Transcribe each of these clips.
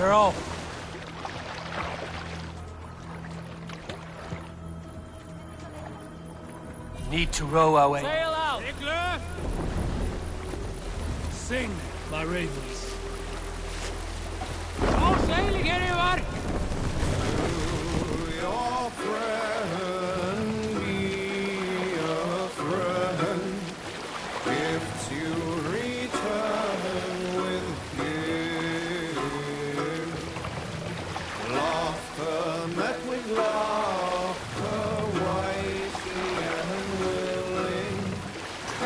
We're off. Need to row our way. Sail out! Sing, my ravens. No sailing anywhere! Your friend, be a friend. Gifts you return with gifts. Laughter met with laughter, wisely and willing.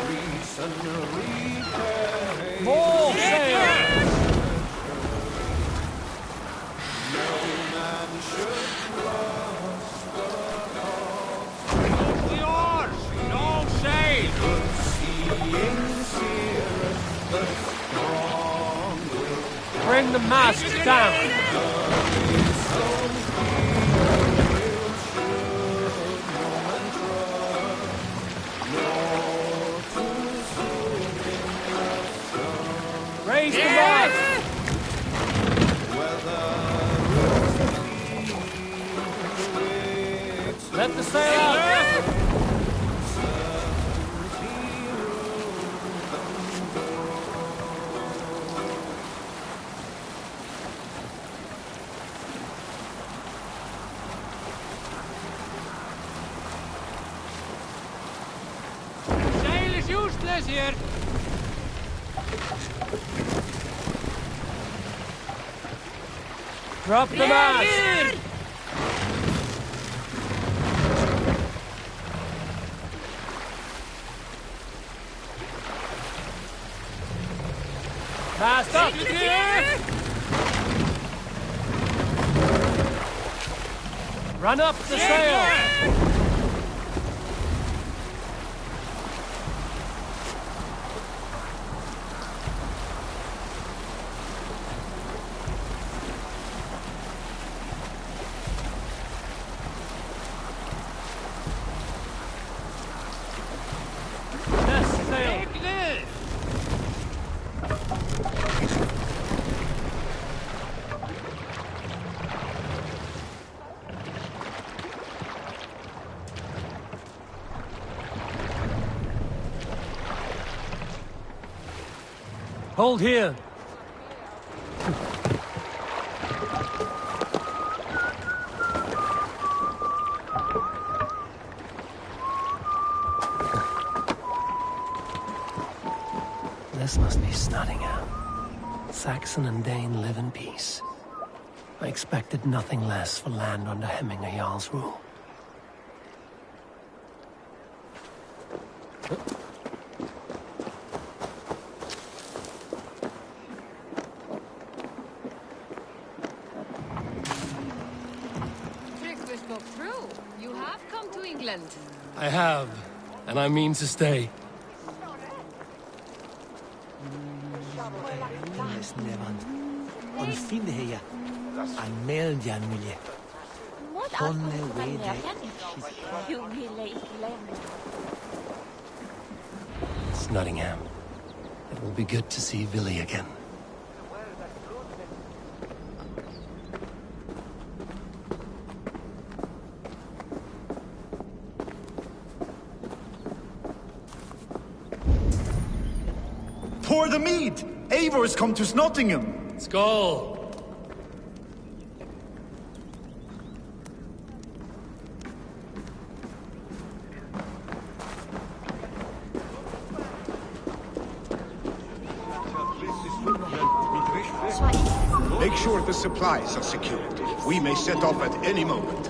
Reason repay. More sail! No man should The oars! No sail! Bring the mast down. Raise the mast. Let the sail out. Sail is useless here! Drop the mast. Mast up. Run up the sail. Yes, sail. Hold here. This must be Nottingham. Saxon and Dane live in peace. I expected nothing less for land under Hemminger Jarl's rule. Trygve spoke true. You have come to England. I have, and I mean to stay. It's Nottingham. It will be good to see Villy again. Pour the mead! Eivor's come to Nottingham! Skål! Make sure the supplies are secured. We may set off at any moment.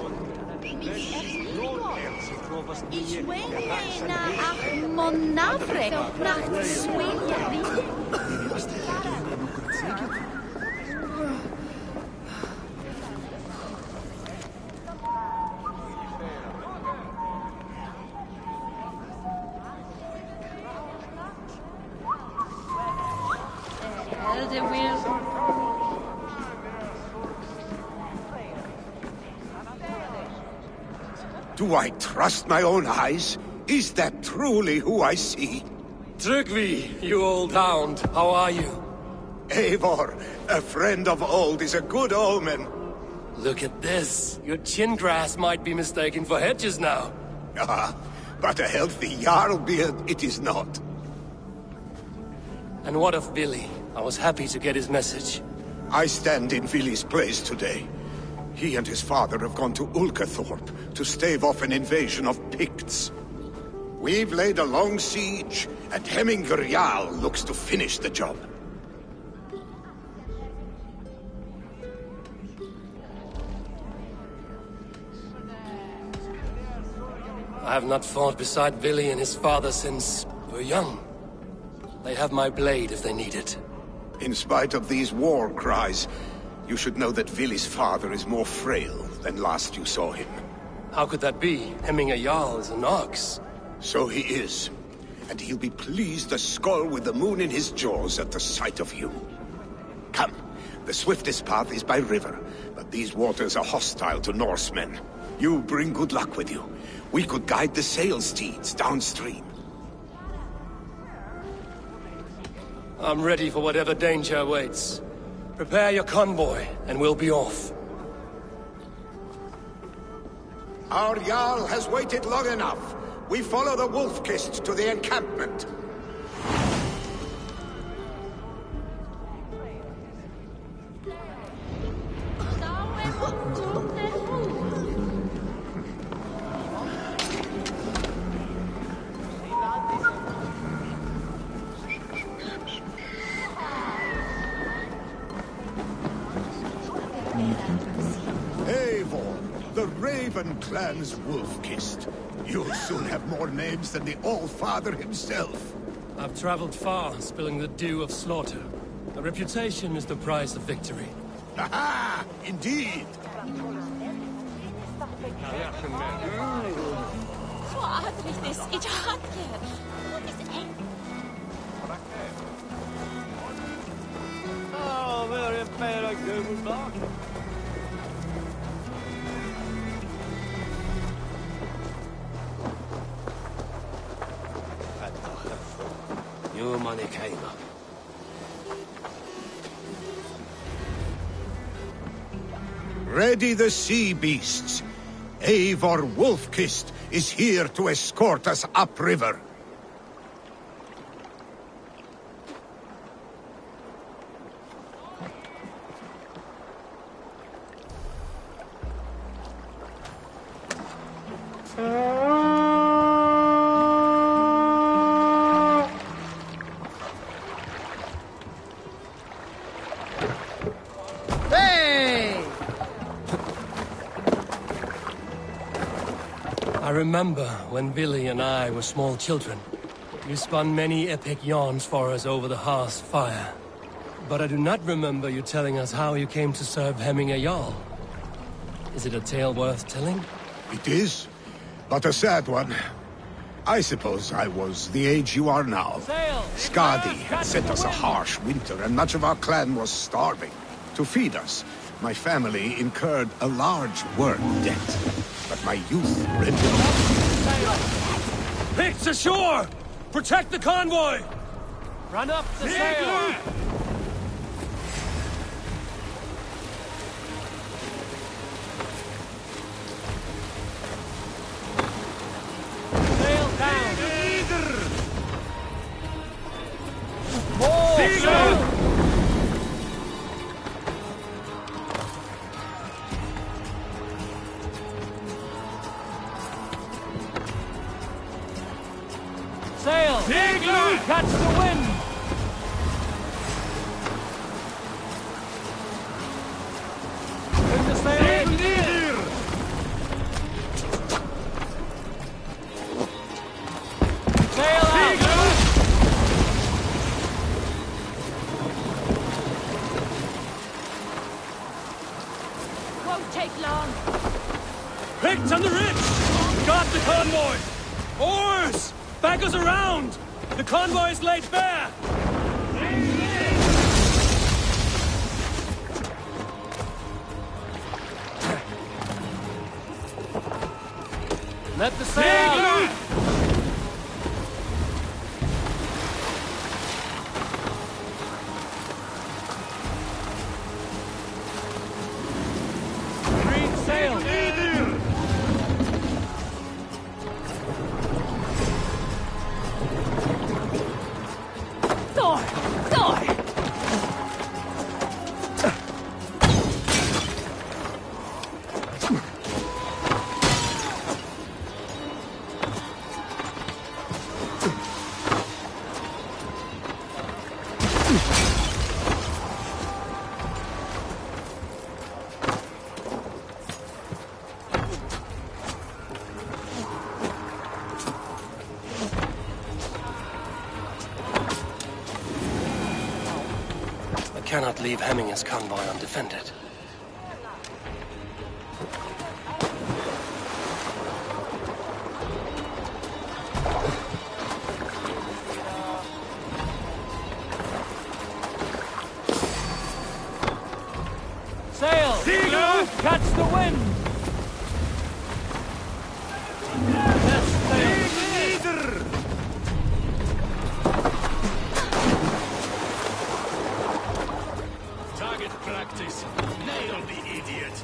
Do I trust my own eyes? Is that truly who I see? Trygve, you old hound, how are you? Eivor, a friend of old, is a good omen. Look at this. Your chin grass might be mistaken for hedges now. Ah, but a healthy Jarl beard it is not. And what of Billy? I was happy to get his message. I stand in Vili's place today. He and his father have gone to Ulkathorpe to stave off an invasion of Picts. We've laid a long siege, and Hemminger Jarl looks to finish the job. I have not fought beside Billy and his father since we were young. They have my blade if they need it. In spite of these war cries, you should know that Vili's father is more frail than last you saw him. How could that be? Hemminger Jarl is an ox. So he is. And he'll be pleased as Skull with the moon in his jaws at the sight of you. Come, the swiftest path is by river, but these waters are hostile to Norsemen. You bring good luck with you. We could guide the sail steeds downstream. I'm ready for whatever danger awaits. Prepare your convoy, and we'll be off. Our Jarl has waited long enough. We follow the Wolf-Kissed to the encampment. Eivor, the Raven clan's Wolf-Kissed. You'll soon have more names than the All-Father himself. I've traveled far, spilling the dew of slaughter. A reputation is the price of victory. Aha! Indeed! Ready the sea beasts. Eivor Wolf-Kissed is here to escort us upriver. I remember when Billy and I were small children. You spun many epic yarns for us over the hearth's fire. But I do not remember you telling us how you came to serve Hemminger Jarl. Is it a tale worth telling? It is, but a sad one. I suppose I was the age you are now. Skadi had sent us a harsh winter, and much of our clan was starving. To feed us, my family incurred a large worm debt. But my youth rendered... Picts ashore! Protect the convoy! Run up the sail! Sail down! More sail! Sail! Igloo! Catch the wind! Bring the sail in! Sail out! Won't take long. Picked on the ridge! Got the convoy! Oars! Back us around! The convoy is laid bare! Let the sail! I cannot leave Hemminger's convoy undefended. Sail! Catch the wind! Let's sail! Target practice. Nail the idiot.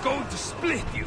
Going to split you.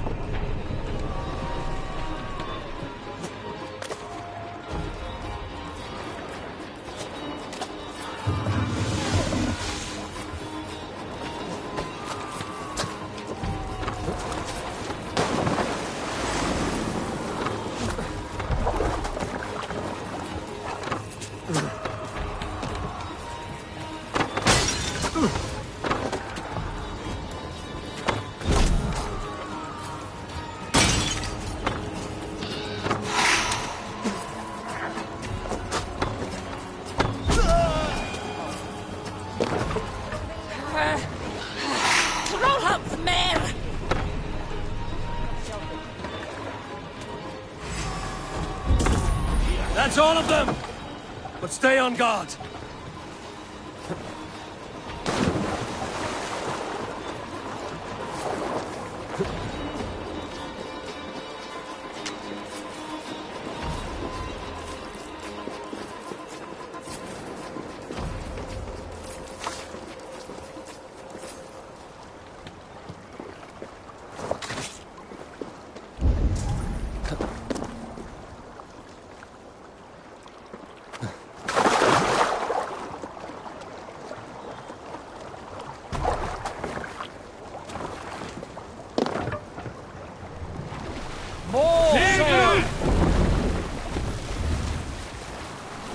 That's all of them! But stay on guard.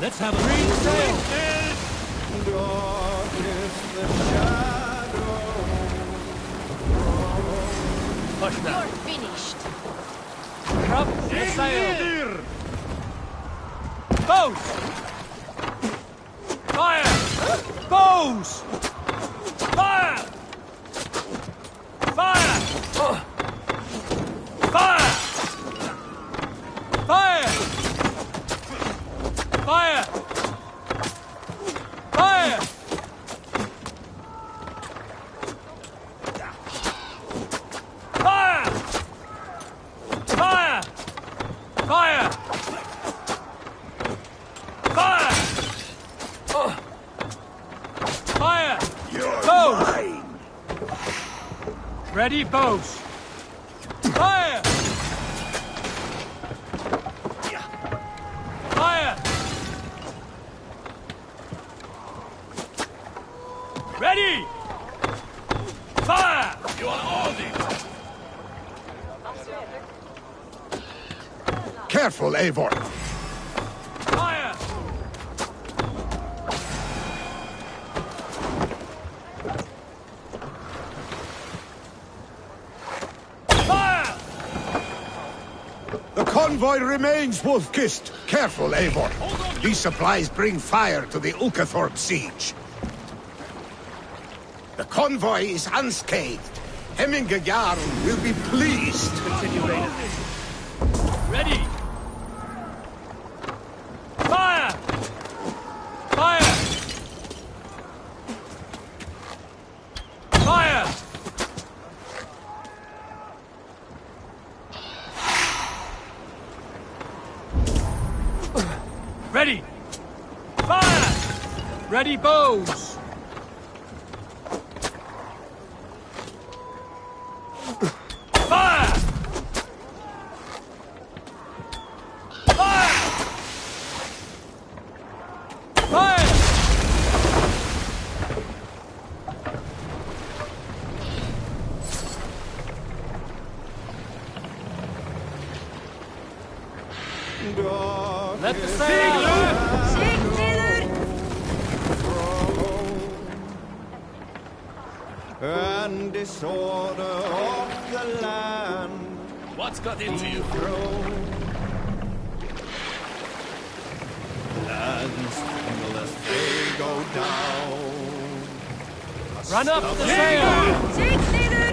Let's have a green sail! Darkness, the shadow. Push that. You're finished. Up the sail! Bows! Fire! Bows! Fire! Fire! Fire! Fire! Fire! Fire! Fire! Fire! Fire! Fire! Fire! Bows! Ready, bows! Fire! Fire! Ready! Fire! You are ordered. Careful, Eivor. Fire! Fire! The convoy remains wolf-kissed. Careful, Eivor. These supplies bring fire to the Ulkathorpe siege. The convoy is unscathed. Hemminger Jarl will be pleased. Continue, Raiden. Ready! Fire! Fire! Fire! Ready! Fire! Ready, bows! Fire! Fire! Fire! Let the sail loose! Shake neither! And disorder of the land. What's got into you? Lands tremble as they go down. Run up the sail! Shake neither!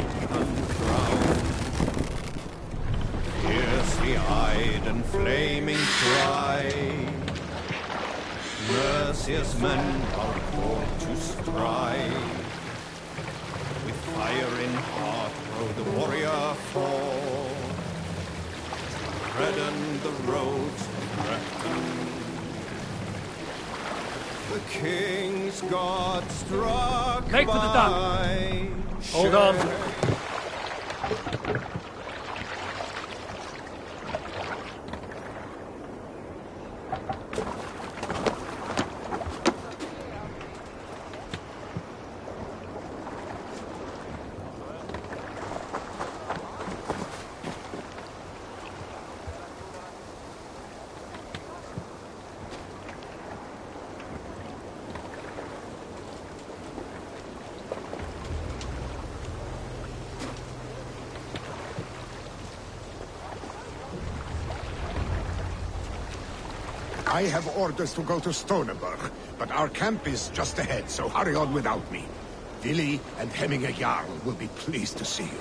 Fiercely eyed and flaming cry. Mercious men are called to strive. With fire in heart rode the warrior forth. Redden the roads of Breton. The king's God struck Make for the dock. by. Hold on. I have orders to go to Stoneberg, but our camp is just ahead, so hurry on without me. Willi and Hemminger Jarl will be pleased to see you.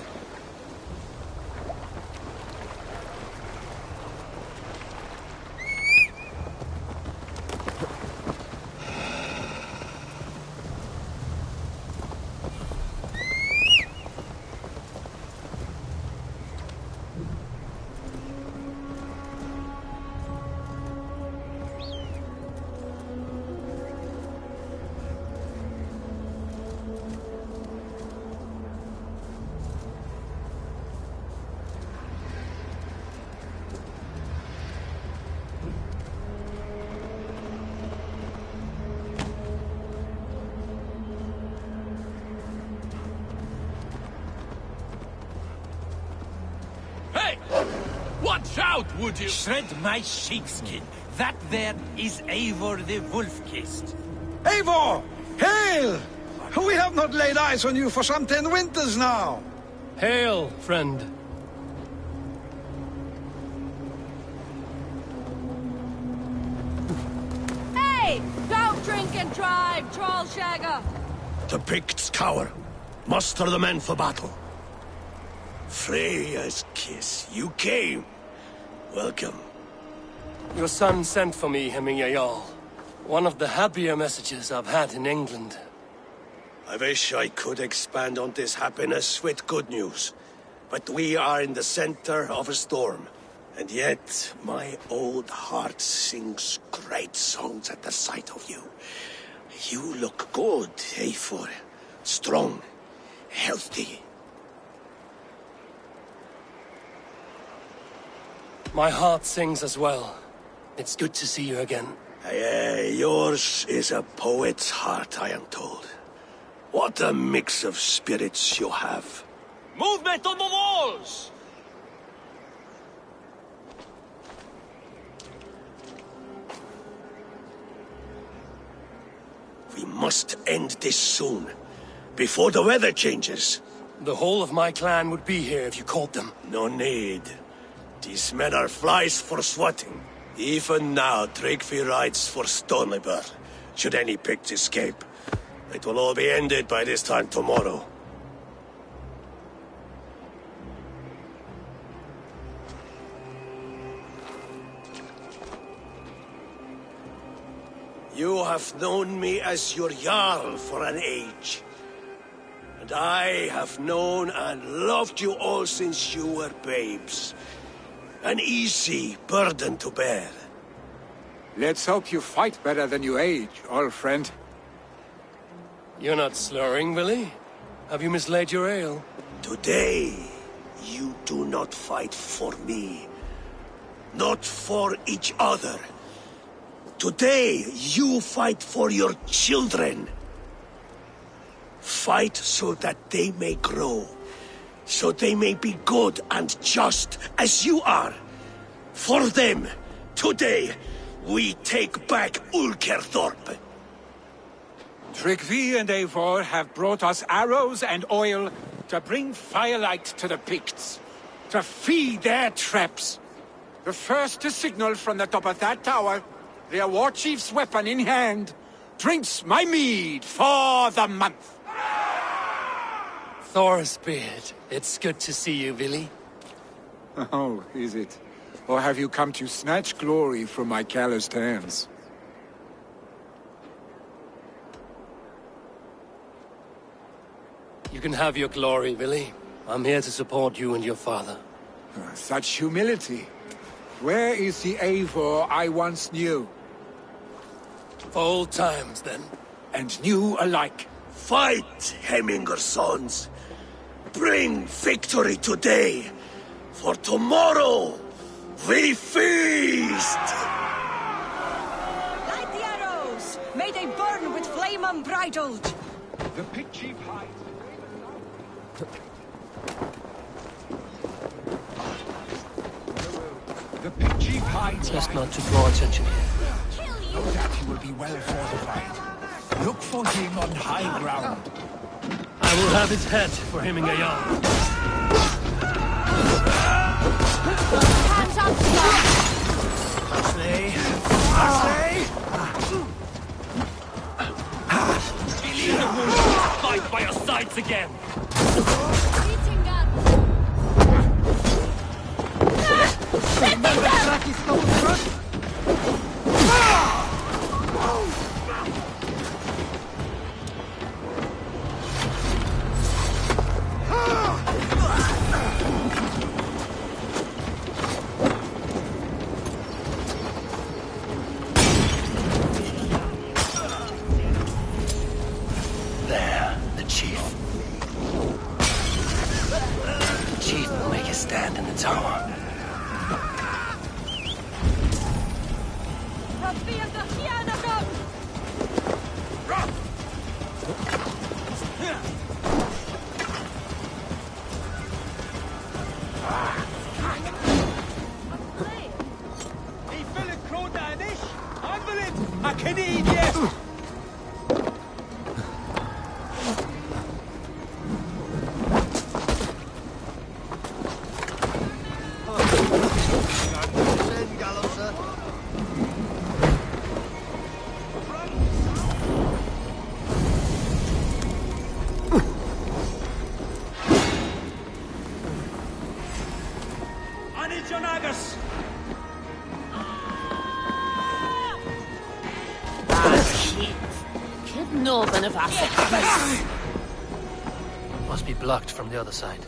Watch out, would you? Shred my sheepskin. That there is Eivor the Wolf-Kissed. Eivor! Hail! We have not laid eyes on you for some 10 winters now. Hail, friend. Hey! Don't drink and drive, Trollshagger! The Picts cower. Muster the men for battle. Freya's kiss. You came. Welcome. Your son sent for me, Hemminger Jarl. One of the happier messages I've had in England. I wish I could expand on this happiness with good news. But we are in the center of a storm. And yet, my old heart sings great songs at the sight of you. You look good, Eivor. Strong. Healthy. My heart sings as well. It's good to see you again. Yours is a poet's heart, I am told. What a mix of spirits you have. Movement on the walls! We must end this soon, before the weather changes. The whole of my clan would be here if you called them. No need. These men are flies for swatting. Even now, Tryggvi rides for Stoneberg, should any Picts escape. It will all be ended by this time tomorrow. You have known me as your Jarl for an age. And I have known and loved you all since you were babes. An easy burden to bear. Let's hope you fight better than you age, old friend. You're not slurring, Willie? Have you mislaid your ale? Today, you do not fight for me. Not for each other. Today, you fight for your children. Fight so that they may grow. So they may be good and just as you are. For them, today, we take back Ulkerthorpe. Tryggvi and Eivor have brought us arrows and oil to bring firelight to the Picts, to feed their traps. The first to signal from the top of that tower, their war chief's weapon in hand, drinks my mead for the month. Thorsbeard, it's good to see you, Billy. Oh, is it? Or have you come to snatch glory from my calloused hands? You can have your glory, Billy. I'm here to support you and your father. Such humility. Where is the Eivor I once knew? For old times, then. And new alike. Fight, Hemminger sons. Bring victory today. For tomorrow, we feast! Light the arrows! May they burn with flame unbridled! The pit chief hides. The pit chief hides. Just not to draw attention here. Know that he will be well fortified. Look for him on high ground. I will have his head for hemming a yarn. Hands up, Ashley! Ashley! Believe the wounded fight by your sides again. Eating gun! There, the chief. The chief will make his stand in the tower. Must be blocked from the other side.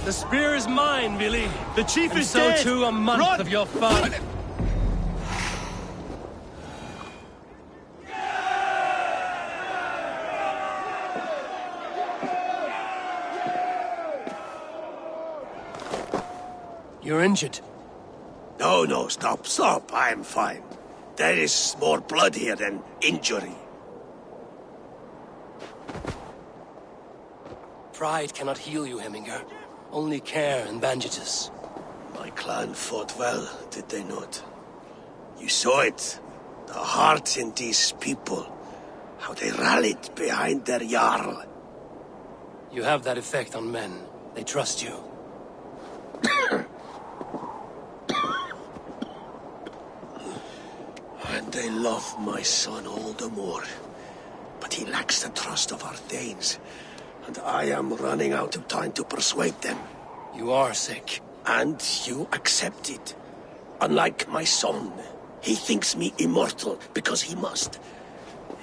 The spear is mine, Billy. The chief is so dead. too a month Run! of your father. You're injured. No, stop. I'm fine. There is more blood here than injury. Pride cannot heal you, Hemminger. Only care and bandages. My clan fought well, did they not? You saw it. The heart in these people. How they rallied behind their Jarl. You have that effect on men. They trust you. And they love my son all the more. But he lacks the trust of our Danes. And I am running out of time to persuade them. You are sick. And you accept it. Unlike my son, he thinks me immortal because he must.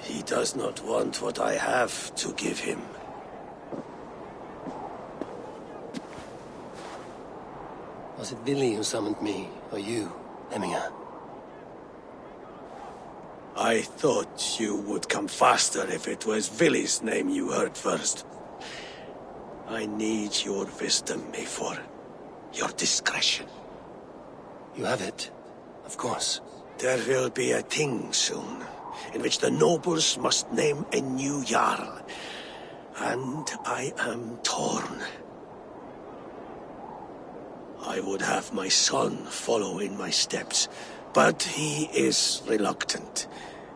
He does not want what I have to give him. Was it Billy who summoned me, or you, Hemminger? I thought you would come faster if it was Villy's name you heard first. I need your wisdom, Mayfor. Your discretion. You have it, of course. There will be a thing soon, in which the nobles must name a new Jarl. And I am torn. I would have my son follow in my steps, but he is reluctant.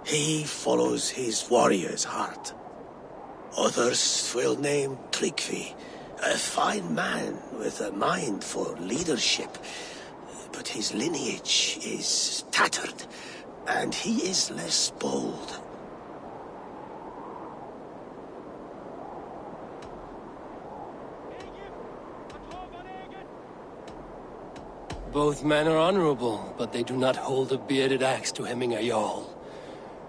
He follows his warrior's heart. Others will name Tryggvi, a fine man with a mind for leadership. But his lineage is tattered, and he is less bold. Both men are honorable, but they do not hold a bearded axe to Hemminger Jarl.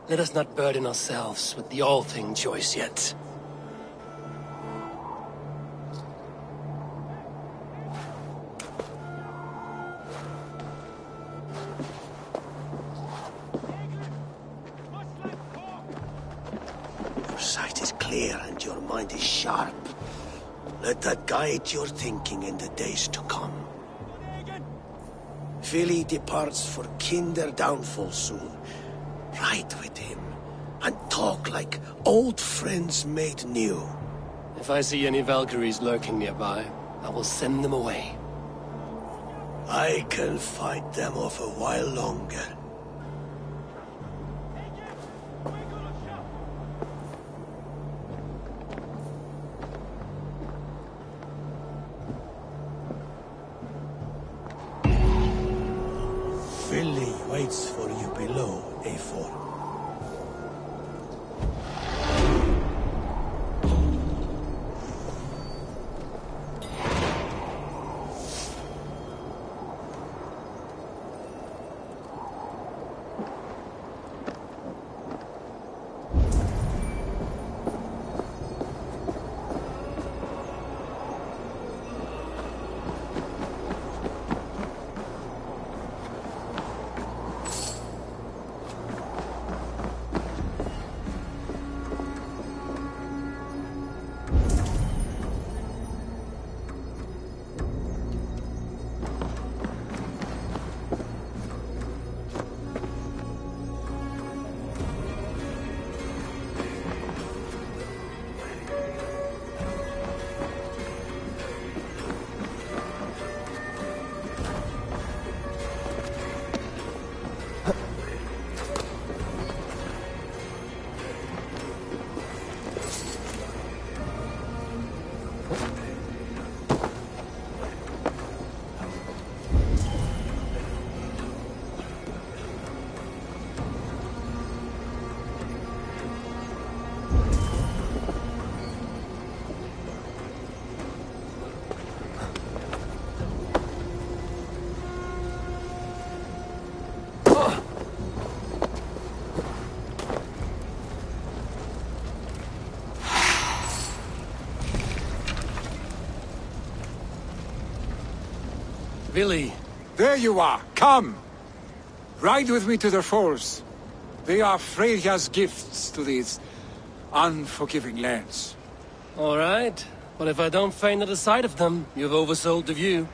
Let us not burden ourselves with the all-thing choice yet. Your sight is clear and your mind is sharp. Let that guide your thinking in the days to come. Vili departs for Kinder downfall soon. Ride with him, and talk like old friends made new. If I see any Valkyries lurking nearby, I will send them away. I can fight them off a while longer. Vili waits for you below, A4. Vili! There you are! Come! Ride with me to the falls. They are Freya's gifts to these unforgiving lands. All right. But if I don't faint at the sight of them, you've oversold the view.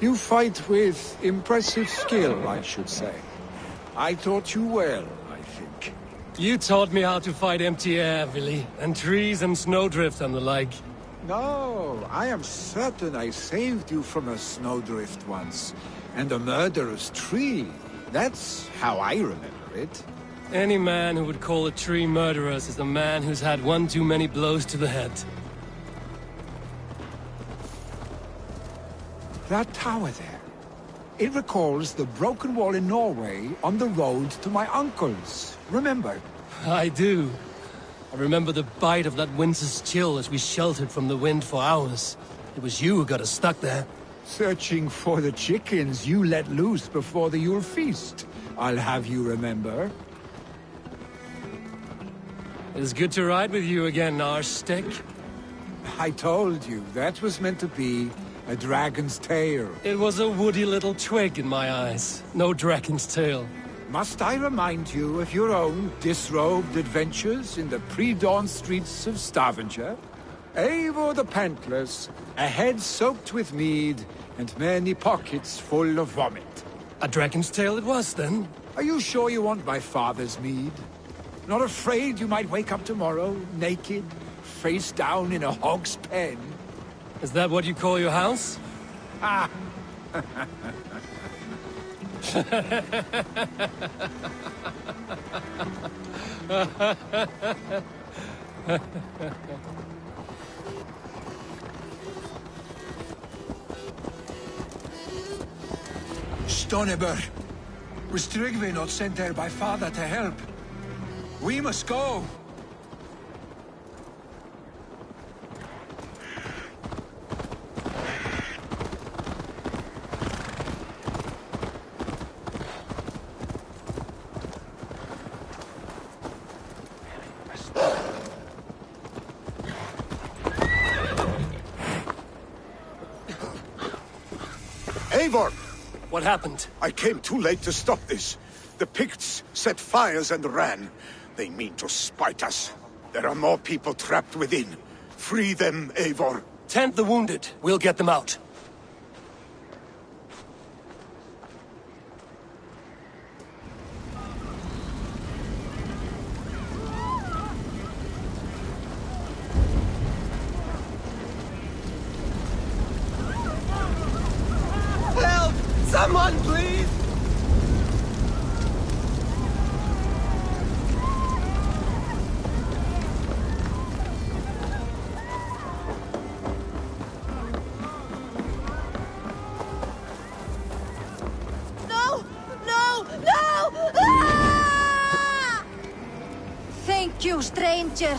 You fight with impressive skill, I should say. I taught you well, I think. You taught me how to fight empty air, Billy, and trees and snowdrift and the like. No, I am certain I saved you from a snowdrift once, and a murderous tree. That's how I remember it. Any man who would call a tree murderous is a man who's had one too many blows to the head. That tower there. It recalls the broken wall in Norway on the road to my uncle's. Remember? I do. I remember the bite of that winter's chill as we sheltered from the wind for hours. It was you who got us stuck there. Searching for the chickens you let loose before the Yule feast. I'll have you remember. It's good to ride with you again, Arstick. I told you, that was meant to be a dragon's tail. It was a woody little twig in my eyes. No dragon's tail. Must I remind you of your own disrobed adventures in the pre-dawn streets of Stavanger? Eivor the Pantless, a head soaked with mead, and many pockets full of vomit. A dragon's tail it was, then? Are you sure you want my father's mead? Not afraid you might wake up tomorrow, naked, face down in a hog's pen? Is that what you call your house? Ah! Stoneberg! Was Tryggve not sent there by father to help? We must go! Eivor! What happened? I came too late to stop this. The Picts set fires and ran. They mean to spite us. There are more people trapped within. Free them, Eivor. Tend the wounded. We'll get them out. Help! Someone, please! No! No! No! Ah! Thank you, stranger.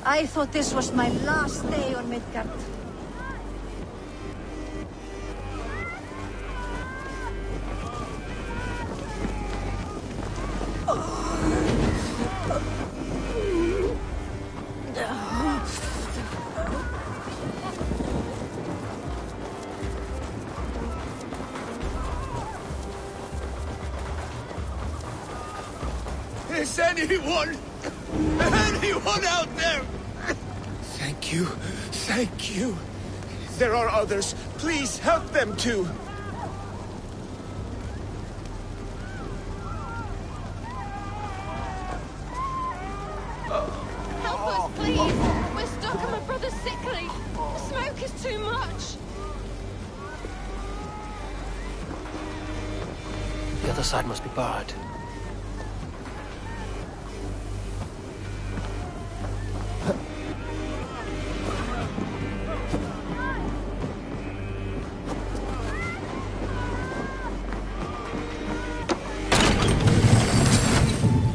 I thought this was my last day on Midgard. Is anyone out there? Thank you. Thank you. There are others. Please help them too. Help us, please! We're stuck and my brother's sickly. The smoke is too much. The other side must be barred.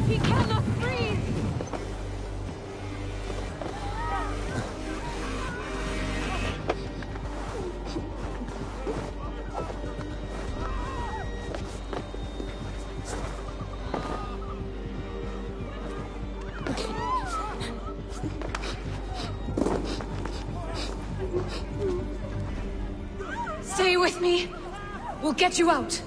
He cannot breathe. Stay with me. We'll get you out.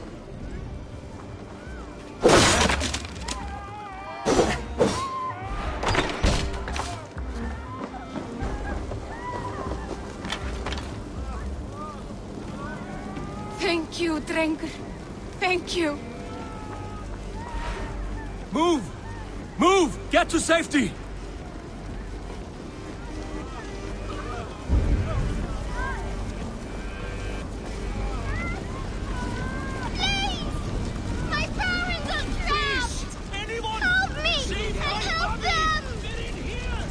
Thank you, Drengur. Thank you. Move! Move! Get to safety! My parents are trapped! Anyone? Help me! See And my help body? them! Get in here!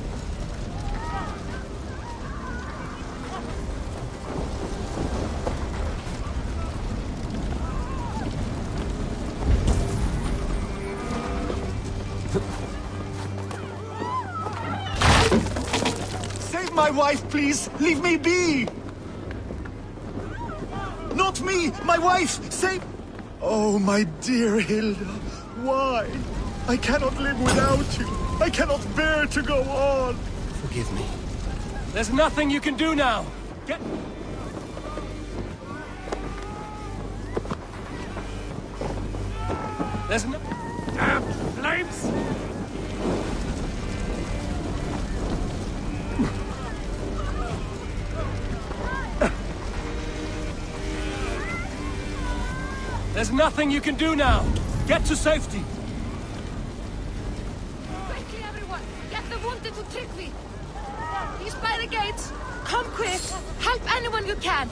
Save my wife, please! Leave me be! Not me! My wife! Save... Oh, my dear Hilda. Why? I cannot live without you. I cannot bear to go on. Forgive me. There's nothing you can do now! Get... There's no... Damn flames! There's nothing you can do now! Get to safety! Quickly, everyone! Get the wounded to Tryggvi! He's by the gates! Come quick! Help anyone you can!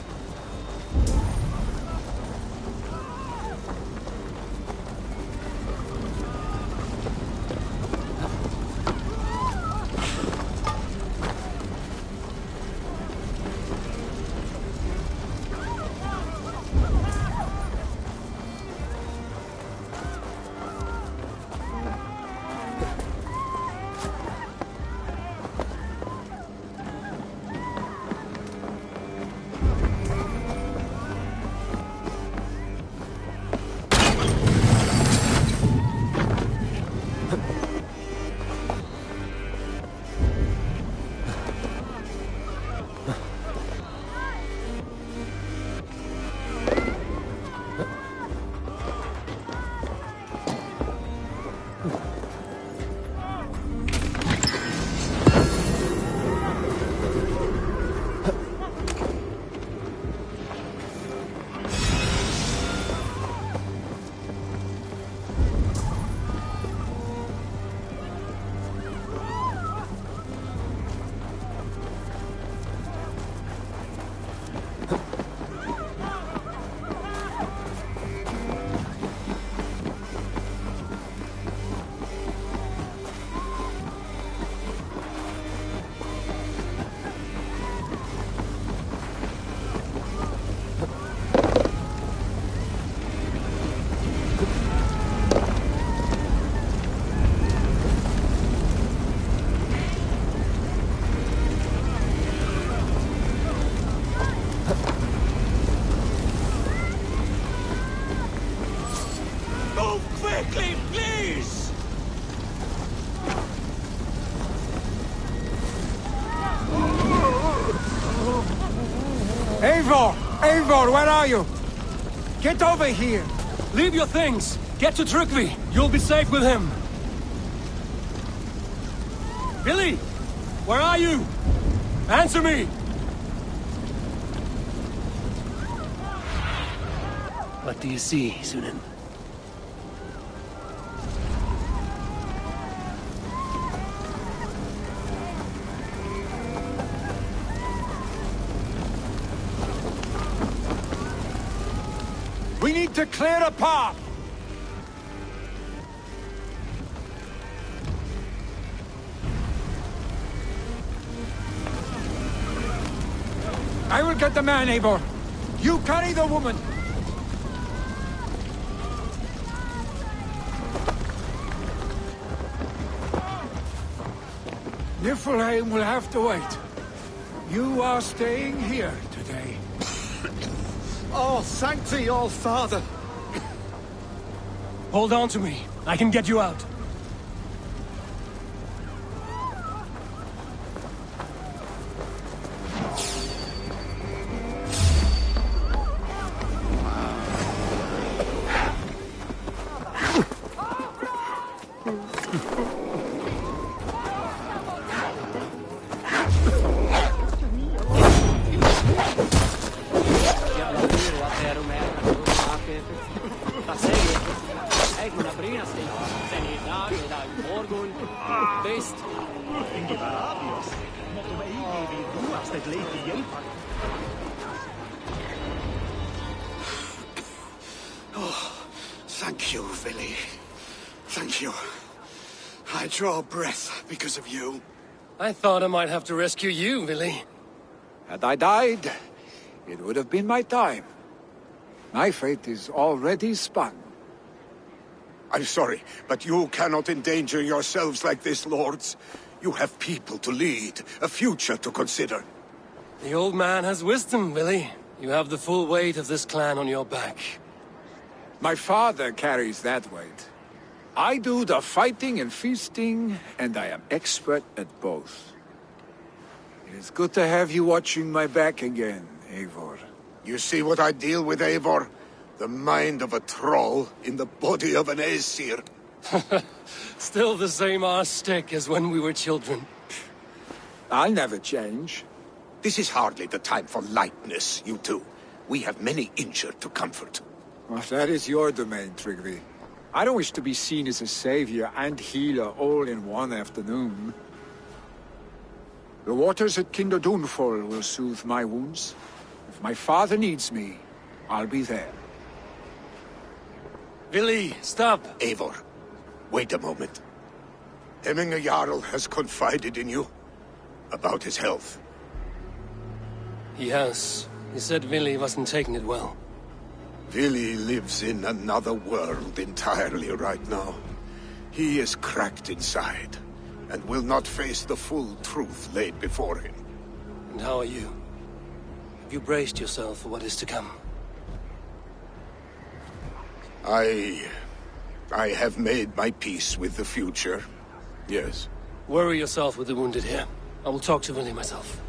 Quickly, please! Eivor! Eivor, where are you? Get over here! Leave your things! Get to Tryggvi! You'll be safe with him! Billy! Where are you? Answer me! What do you see, Sunan? We need to clear a path! I will get the man, Eivor. You carry the woman. Niflheim will have to wait. You are staying here today. Oh, sanctity, all father! Hold on to me. I can get you out. Jävla fyr, jag ser dem här. Oh, thank you, Billy. Thank you. I draw breath because of you. I thought I might have to rescue you, Billy. Had I died, it would have been my time. My fate is already spun. I'm sorry, but you cannot endanger yourselves like this, lords. You have people to lead, a future to consider. The old man has wisdom, Billy. You have the full weight of this clan on your back. My father carries that weight. I do the fighting and feasting, and I am expert at both. It is good to have you watching my back again, Eivor. You see what I deal with, Eivor? The mind of a troll in the body of an Aesir. Still the same arse stick as when we were children. I'll never change. This is hardly the time for lightness, you two. We have many injured to comfort. Well, that is your domain, Tryggvi. I don't wish to be seen as a savior and healer all in one afternoon. The waters at Kinderdunfol will soothe my wounds. If my father needs me, I'll be there. Billy, stop! Eivor, wait a moment. Hemminger Jarl has confided in you about his health. He has. He said Billy wasn't taking it well. Billy lives in another world entirely right now. He is cracked inside, and will not face the full truth laid before him. And how are you? Have you braced yourself for what is to come? I have made my peace with the future, yes. Worry yourself with the wounded here. I will talk to Billy myself.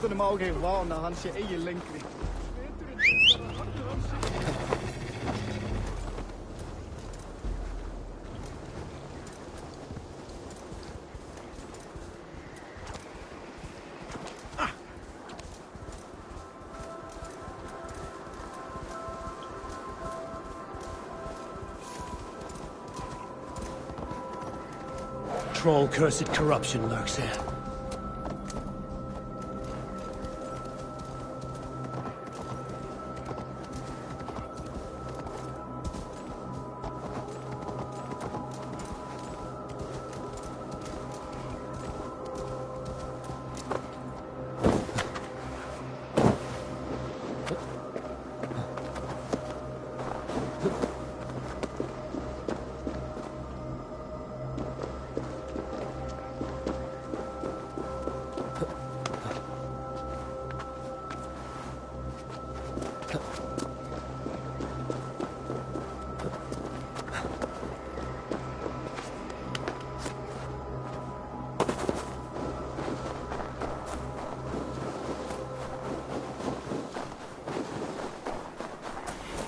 Hem al geen wou naar Hans je eigen linker. Troll-cursed corruption lurks here.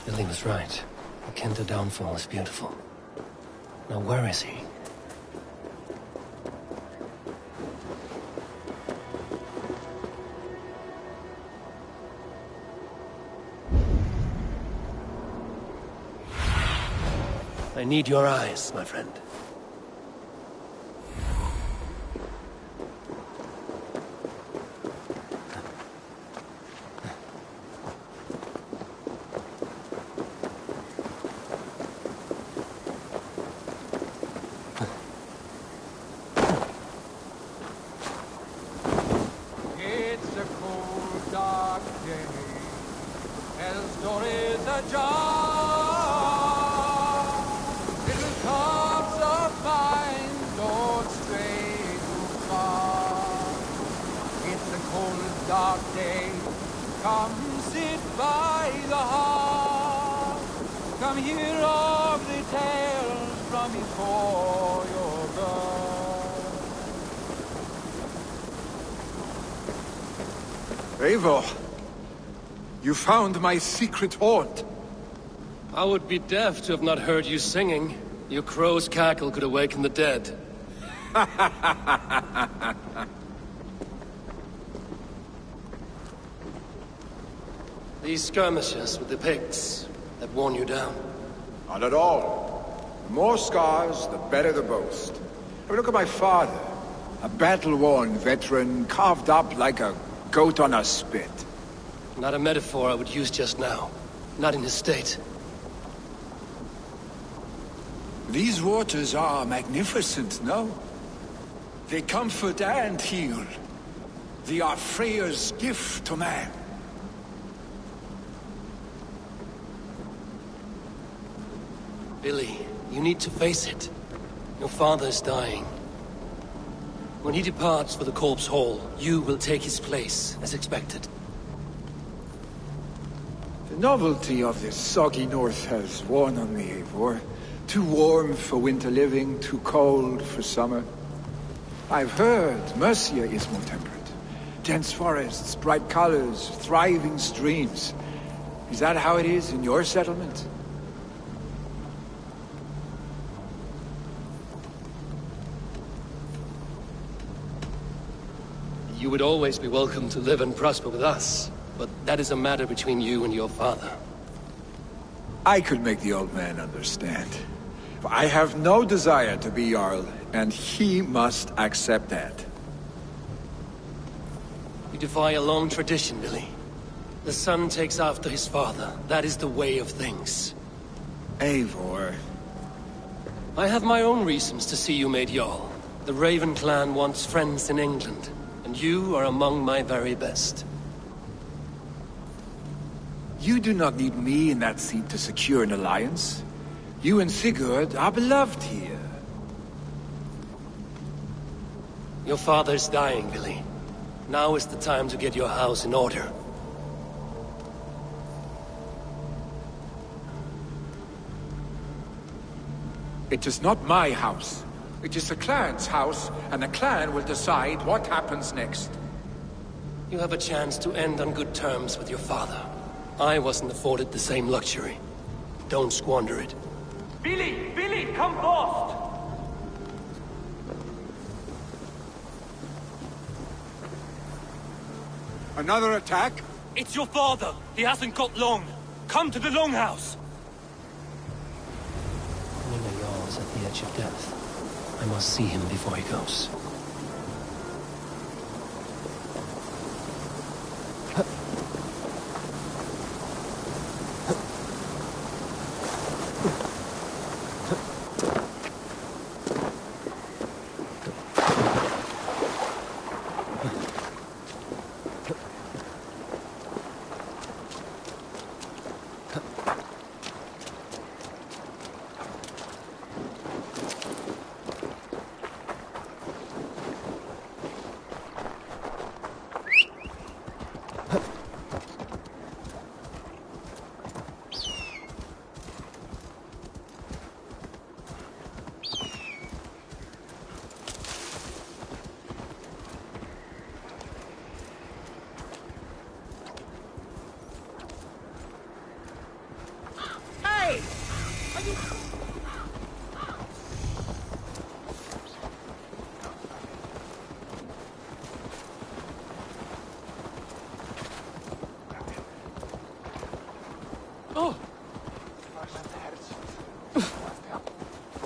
Billy was right. The Kinder downfall is beautiful. Now where is he? I need your eyes, my friend. Eivor, you found my secret haunt. I would be deaf to have not heard you singing. Your crow's cackle could awaken the dead. These skirmishes with the pigs that worn you down? Not at all. The more scars, the better the boast. I mean, look at my father. A battle-worn veteran, carved up like a goat on a spit. Not a metaphor I would use just now. Not in his state. These waters are magnificent, no? They comfort and heal. They are Freya's gift to man. Billy, you need to face it. Your father's dying. When he departs for the Corpse Hall, you will take his place, as expected. The novelty of this soggy north has worn on me, Eivor. Too warm for winter living, too cold for summer. I've heard Mercia is more temperate. Dense forests, bright colors, thriving streams. Is that how it is in your settlement? You would always be welcome to live and prosper with us, but that is a matter between you and your father. I could make the old man understand. I have no desire to be Jarl, and he must accept that. You defy a long tradition, Billy. The son takes after his father. That is the way of things. Eivor. I have my own reasons to see you made Jarl. The Raven clan wants friends in England, and you are among my very best. You do not need me in that seat to secure an alliance. You and Sigurd are beloved here. Your father's dying, Billy. Now is the time to get your house in order. It is not my house. It is the clan's house, and the clan will decide what happens next. You have a chance to end on good terms with your father. I wasn't afforded the same luxury. Don't squander it. Billy! Billy, come fast! Another attack? It's your father! He hasn't got long! Come to the Longhouse! Nina Jarl is at the edge of death. I must see him before he goes.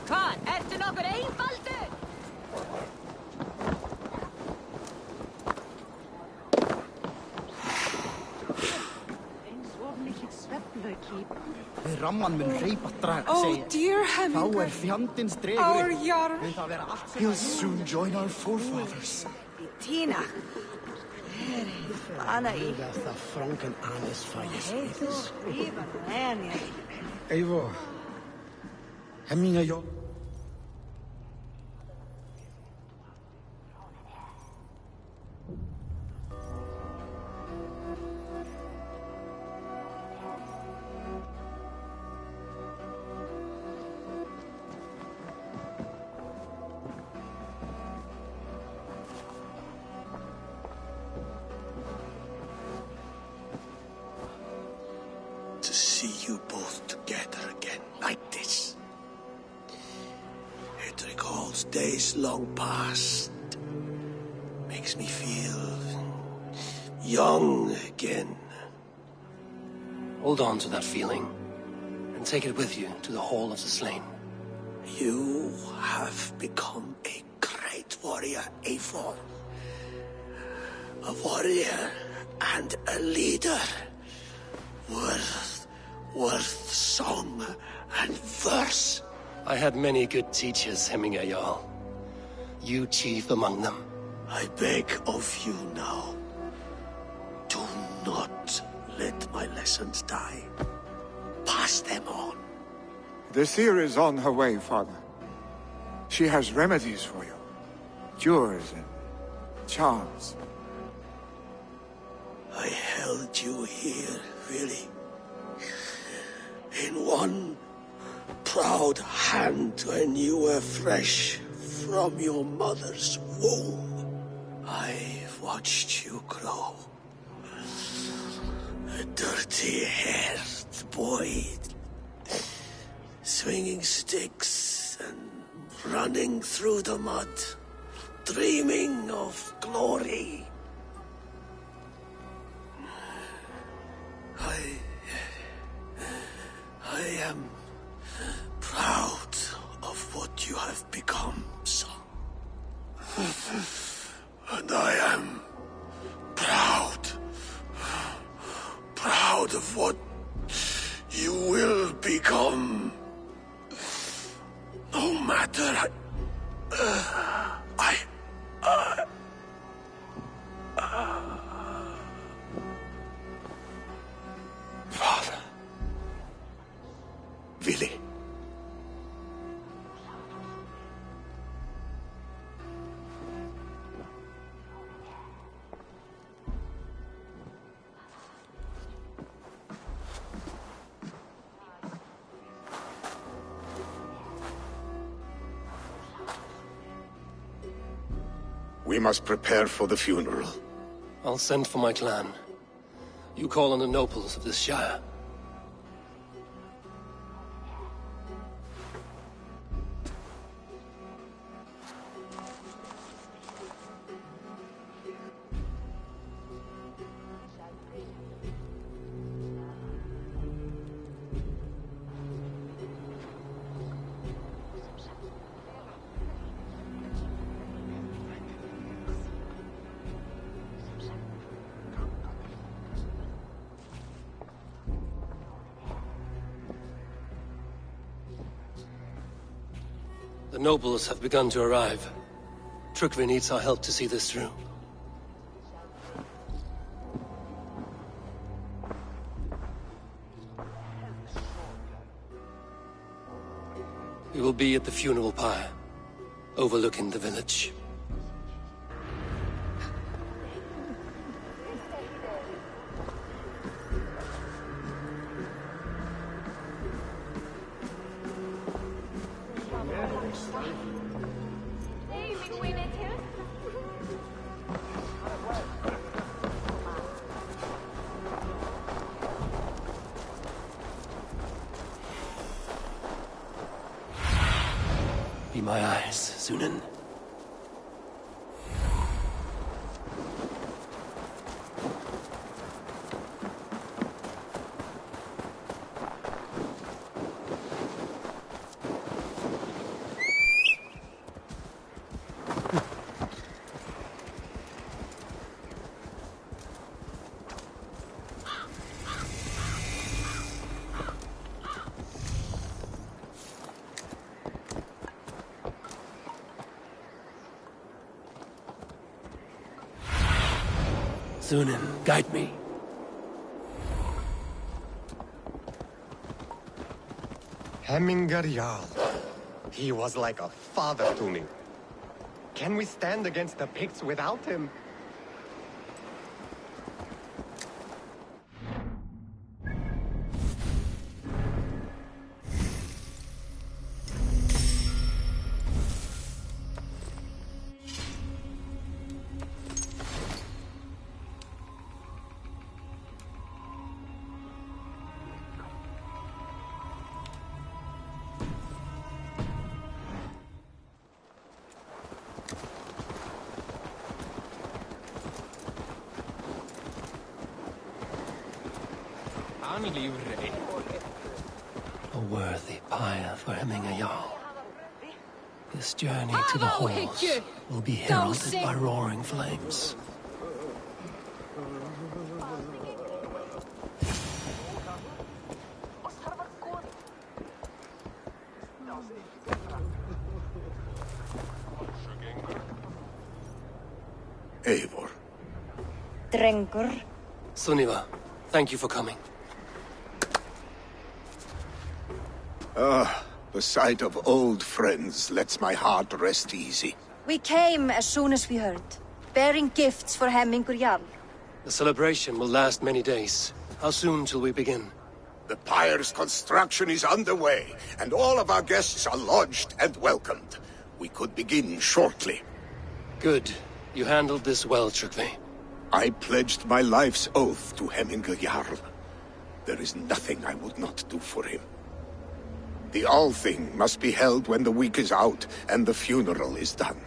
Hvað, ertu nokkur einfaldur? Eins of mikill svefnlauki. Við ramman mun reypa draga, Oh, segir. dear heaven. Þá fjandins dregur Our upp. Jarl. Mun það vera allt sem He'll soon join our forefathers. Tina. Ana í. Það franken anes fæs. Skrifa henni. Eivor. Hemminga jo. To see you both together again like this. days long past makes me feel young again. Hold on to that feeling, and take it with you to the Hall of the Slain. You have become a great warrior, Eivor. A warrior and a leader. Worth song and verse. I had many good teachers, Hemminger Jarl. You chief among them. I beg of you now, do not let my lessons die. Pass them on. The seer is on her way, Father. She has remedies for you. Cures and charms. I held you here, really. In one proud hand when you were fresh from your mother's womb. I've watched you grow. A dirty-haired boy, swinging sticks and running through the mud, dreaming of glory. I am proud of what you have become, son. And I am proud of what you will become. No matter Father. Willi. We must prepare for the funeral. I'll send for my clan. You call on the nobles of this shire. The nobles have begun to arrive. Tryggvi needs our help to see this through. We will be at the funeral pyre, overlooking the village. Be my eyes, Sunan. Sunan, guide me. Hemminger Jarl. He was like a father to me. Can we stand against the Picts without him? A worthy pyre for hemming a Jarl. This journey to the halls will be heralded by roaring flames. Eivor. Drengur. Sunniva, thank you for coming. The sight of old friends lets my heart rest easy. We came as soon as we heard, bearing gifts for Hemmingur Jarl. The celebration will last many days. How soon till we begin? The pyre's construction is underway, and all of our guests are lodged and welcomed. We could begin shortly. Good. You handled this well, Tryggvi. I pledged my life's oath to Hemmingur Jarl. There is nothing I would not do for him. The Althing must be held when the week is out and the funeral is done.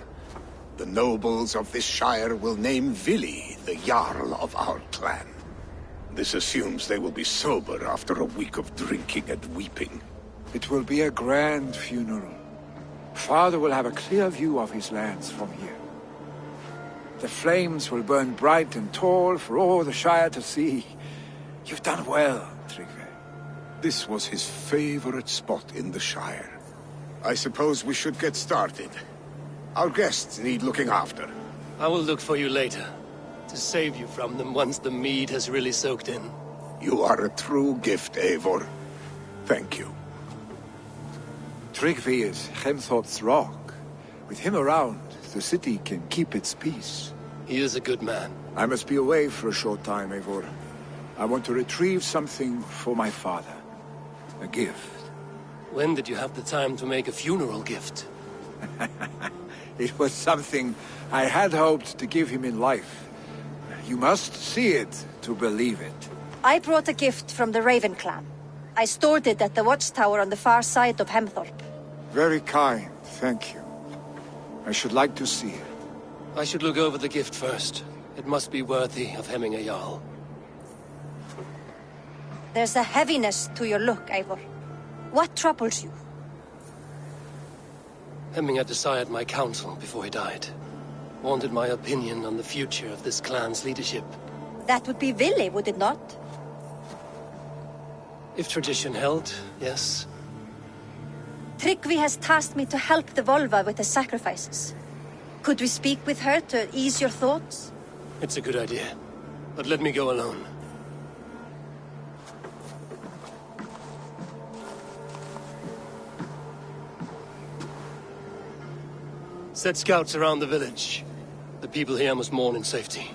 The nobles of this shire will name Vili the Jarl of our clan. This assumes they will be sober after a week of drinking and weeping. It will be a grand funeral. Father will have a clear view of his lands from here. The flames will burn bright and tall for all the Shire to see. You've done well, Tryggvi. This was his favorite spot in the Shire. I suppose we should get started. Our guests need looking after. I will look for you later, to save you from them once the mead has really soaked in. You are a true gift, Eivor. Thank you. Tryggvi is Hemthorpe's rock. With him around, the city can keep its peace. He is a good man. I must be away for a short time, Eivor. I want to retrieve something for my father. A gift. When did you have the time to make a funeral gift? It was something I had hoped to give him in life. You must see it to believe it. I brought a gift from the Raven clan. I stored it at the watchtower on the far side of Hemthorpe. Very kind, thank you. I should like to see it. I should look over the gift first. It must be worthy of hemming a Jarl. There's a heaviness to your look, Eivor. What troubles you? Hemming had desired my counsel before he died. Wanted my opinion on the future of this clan's leadership. That would be Vili, would it not? If tradition held, yes. Tryggvi has tasked me to help the Volva with the sacrifices. Could we speak with her to ease your thoughts? It's a good idea. But let me go alone. Set scouts around the village. The people here must mourn in safety.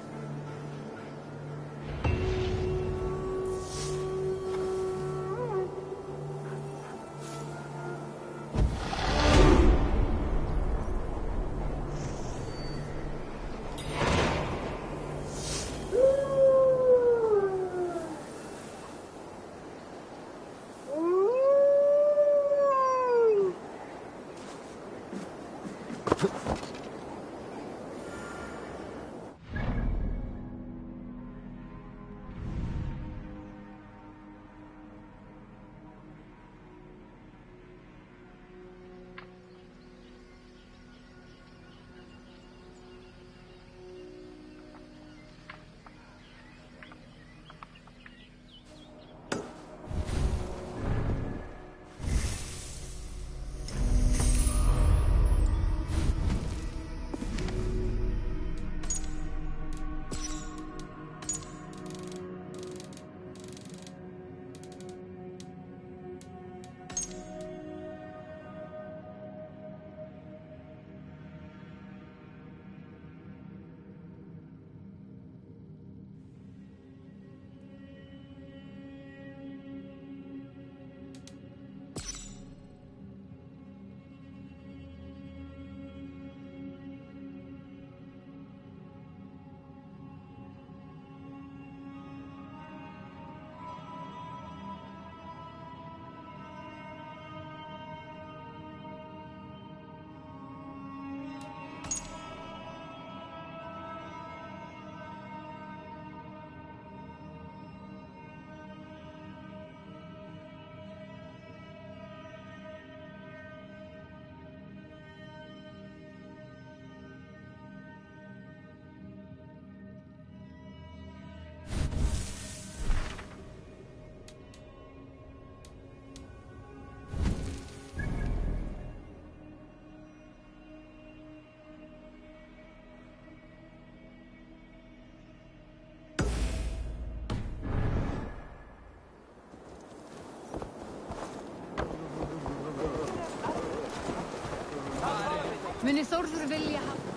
Muni Þórður vilja hafa...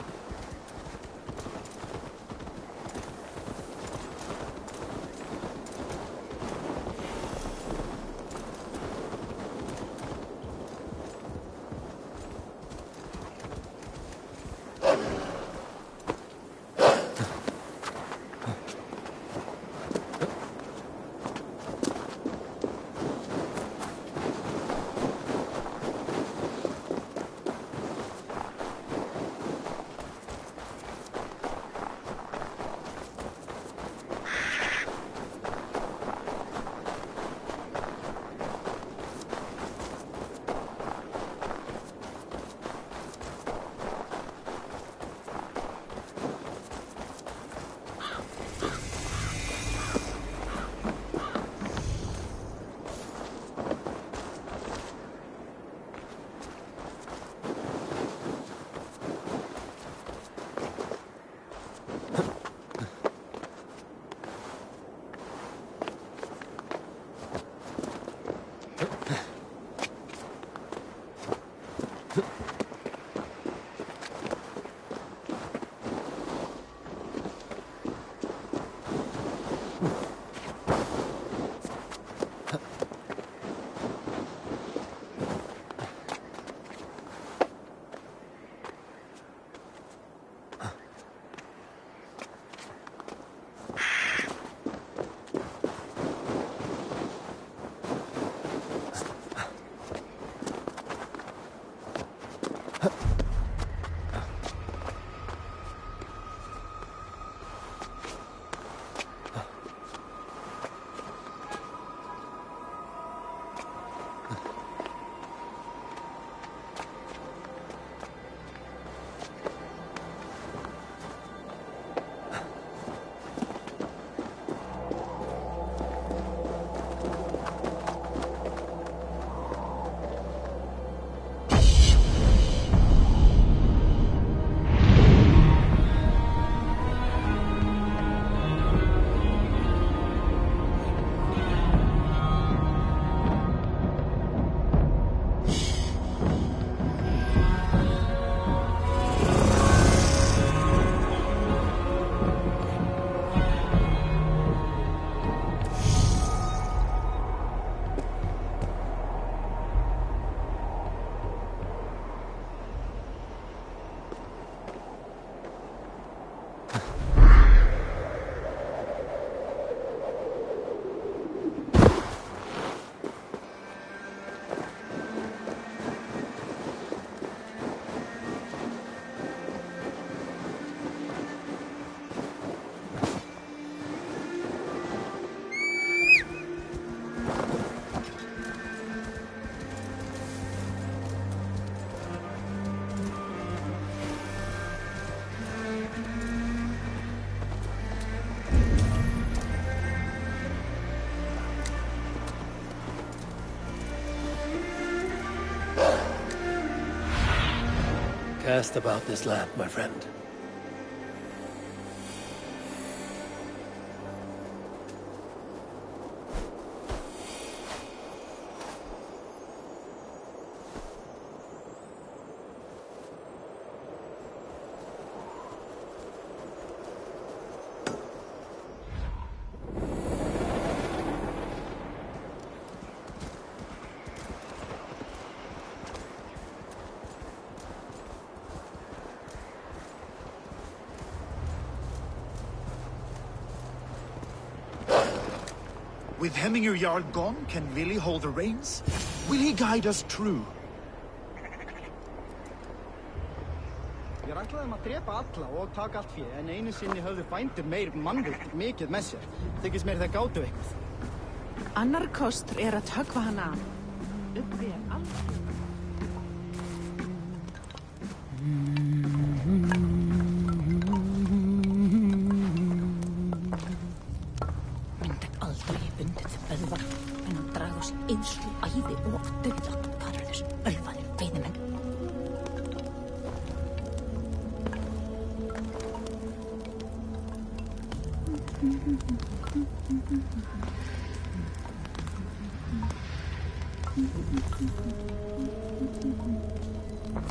Cast about this lamp, my friend. With Hemminger Jarl gone, can Willi hold the reins? Will he guide us true? Ég ætlaði að drepa alla og taka allt fé, en einu sinni höfðu bændur meir mannvill mikið með sér. Þykist mér það gátu eitthvað. Annar kostur er að höggva hann af. Uppi aldrei.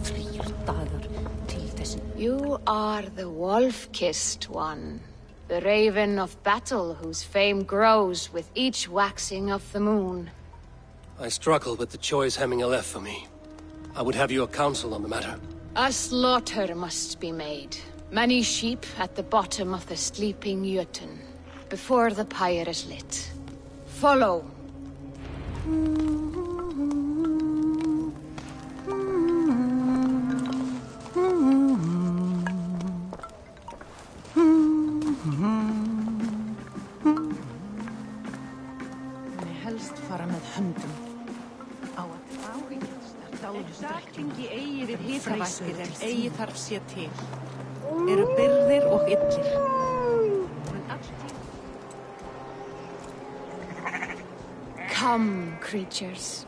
Þrír dagar this. You are the wolf-kissed one. The raven of battle whose fame grows with each waxing of the moon. I struggle with the choice Hemminger left for me. I would have your counsel on the matter. A slaughter must be made. Many sheep at the bottom of the sleeping Jötun, before the pyre is lit. Follow. Helst fara með höndum. Á að Þekkingi eigi við hitavættir en eigi þarf sé til. Eru byrðir og illir. Come, creatures.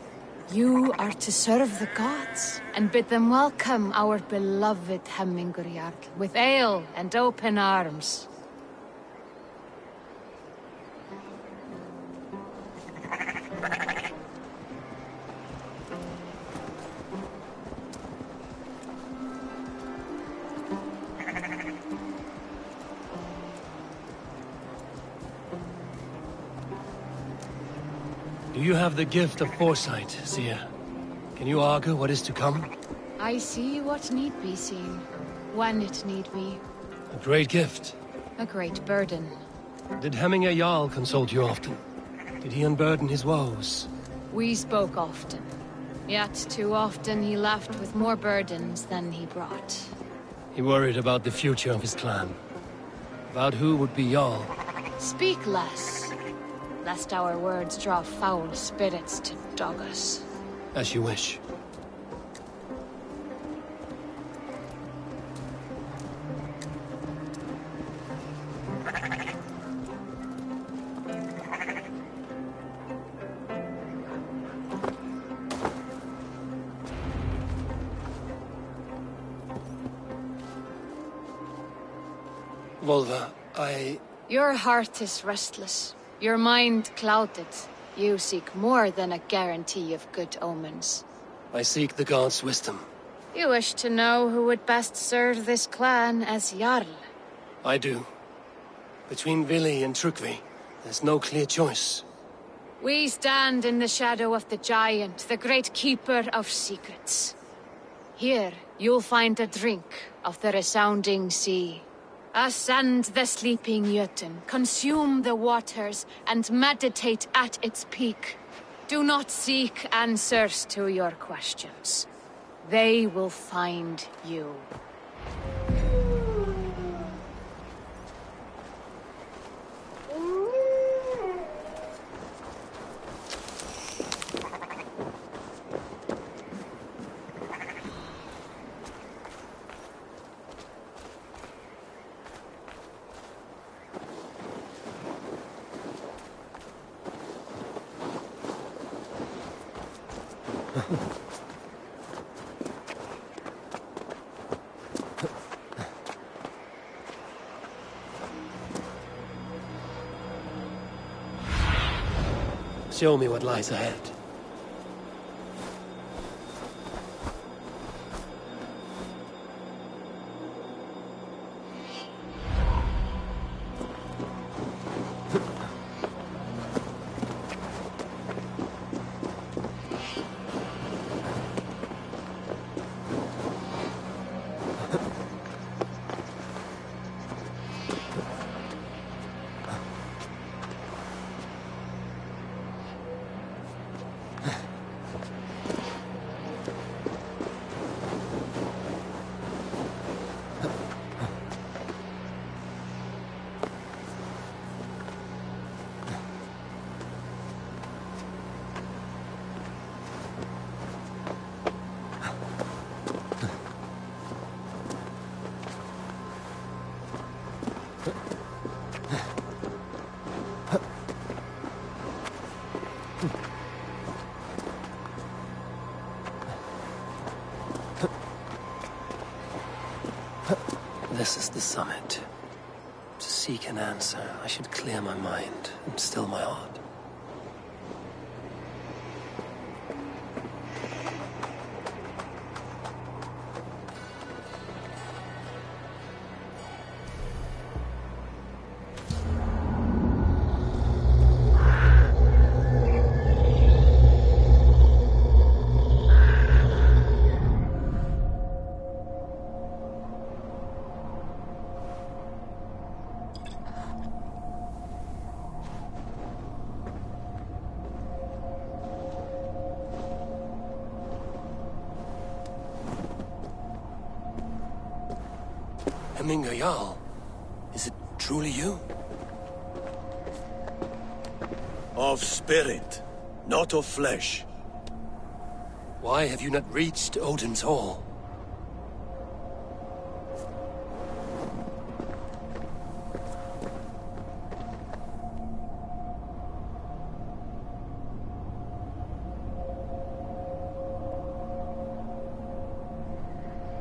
You are to serve the gods, and bid them welcome our beloved Hemmingur Jarl with ale and open arms. Do you have the gift of foresight, seer? Can you argue what is to come? I see what need be seen, when it need be. A great gift. A great burden. Did Hemminger Jarl consult you often? Did he unburden his woes? We spoke often. Yet too often he left with more burdens than he brought. He worried about the future of his clan. About who would be Jarl. Speak less, lest our words draw foul spirits to dog us. As you wish. Volva, Your heart is restless. Your mind clouded. You seek more than a guarantee of good omens. I seek the gods' wisdom. You wish to know who would best serve this clan as Jarl. I do. Between Vili and Trukvi, there's no clear choice. We stand in the shadow of the giant, the great keeper of secrets. Here, you'll find a drink of the resounding sea. Ascend the sleeping Jötun, consume the waters, and meditate at its peak. Do not seek answers to your questions. They will find you. Show me what lies ahead. This is the summit. To seek an answer, I should clear my mind and still my heart. Hemminger Jarl, is it truly you? Of spirit, not of flesh. Why have you not reached Odin's Hall?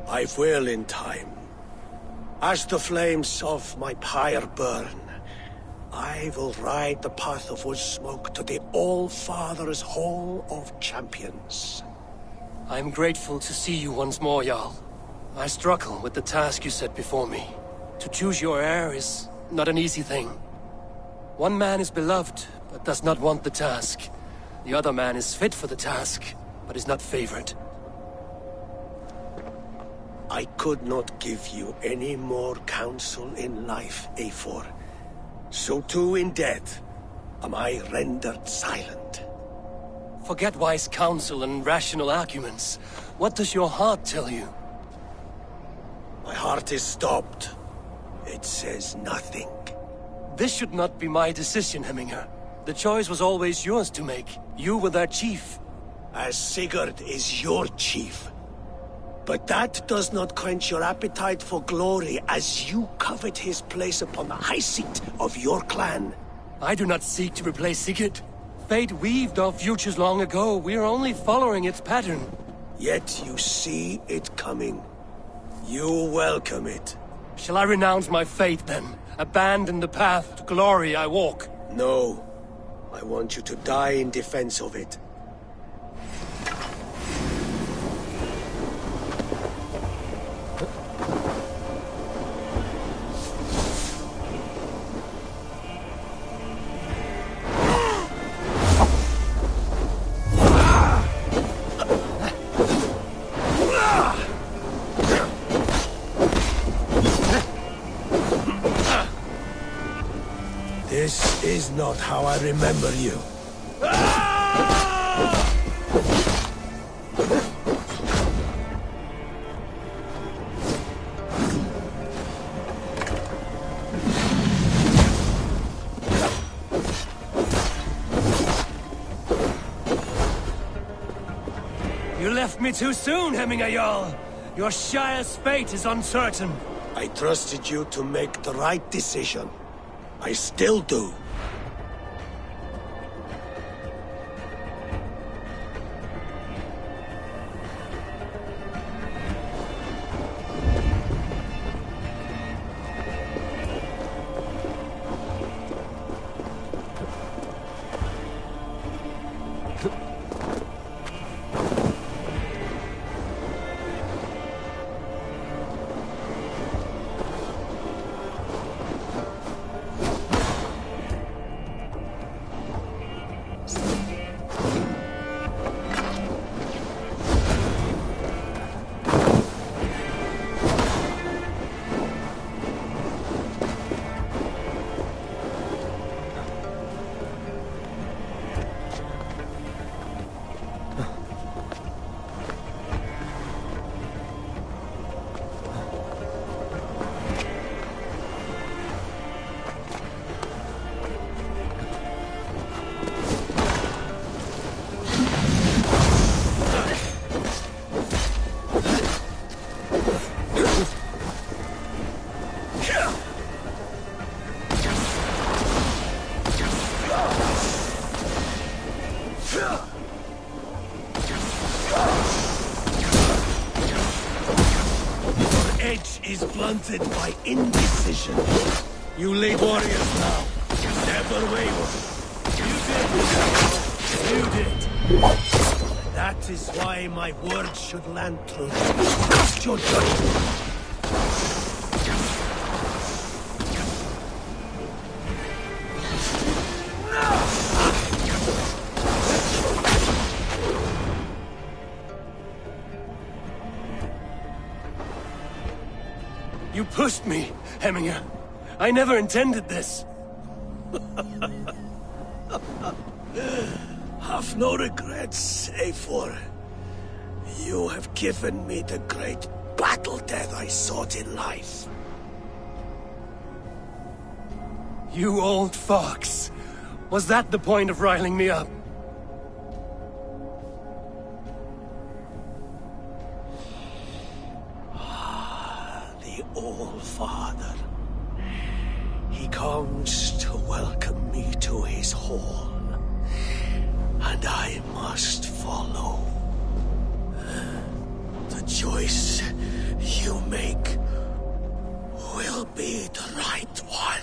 I will in time. As the flames of my pyre burn, I will ride the path of wood smoke to the All-Father's Hall of Champions. I am grateful to see you once more, Jarl. I struggle with the task you set before me. To choose your heir is not an easy thing. One man is beloved, but does not want the task. The other man is fit for the task, but is not favored. I could not give you any more counsel in life, Eivor. So too in death am I rendered silent. Forget wise counsel and rational arguments. What does your heart tell you? My heart is stopped. It says nothing. This should not be my decision, Hemminger. The choice was always yours to make. You were their chief. As Sigurd is your chief. But that does not quench your appetite for glory as you covet his place upon the high seat of your clan. I do not seek to replace Sigurd. Fate weaved our futures long ago. We are only following its pattern. Yet you see it coming. You welcome it. Shall I renounce my faith then? Abandon the path to glory I walk? No. I want you to die in defense of it. This is not how I remember you. You left me too soon, Hemminger Jarl. Your Shire's fate is uncertain. I trusted you to make the right decision. I still do. Is blunted by indecision. You lead warriors now. Never waver. You did. That is why my words should land true. Trust your judgment. You pushed me, Hemminger. I never intended this. Have no regrets, Eivor. You have given me the great battle death I sought in life. You old fox. Was that the point of riling me up? The All-Father. He comes to welcome me to his hall. And I must follow. The choice you make will be the right one.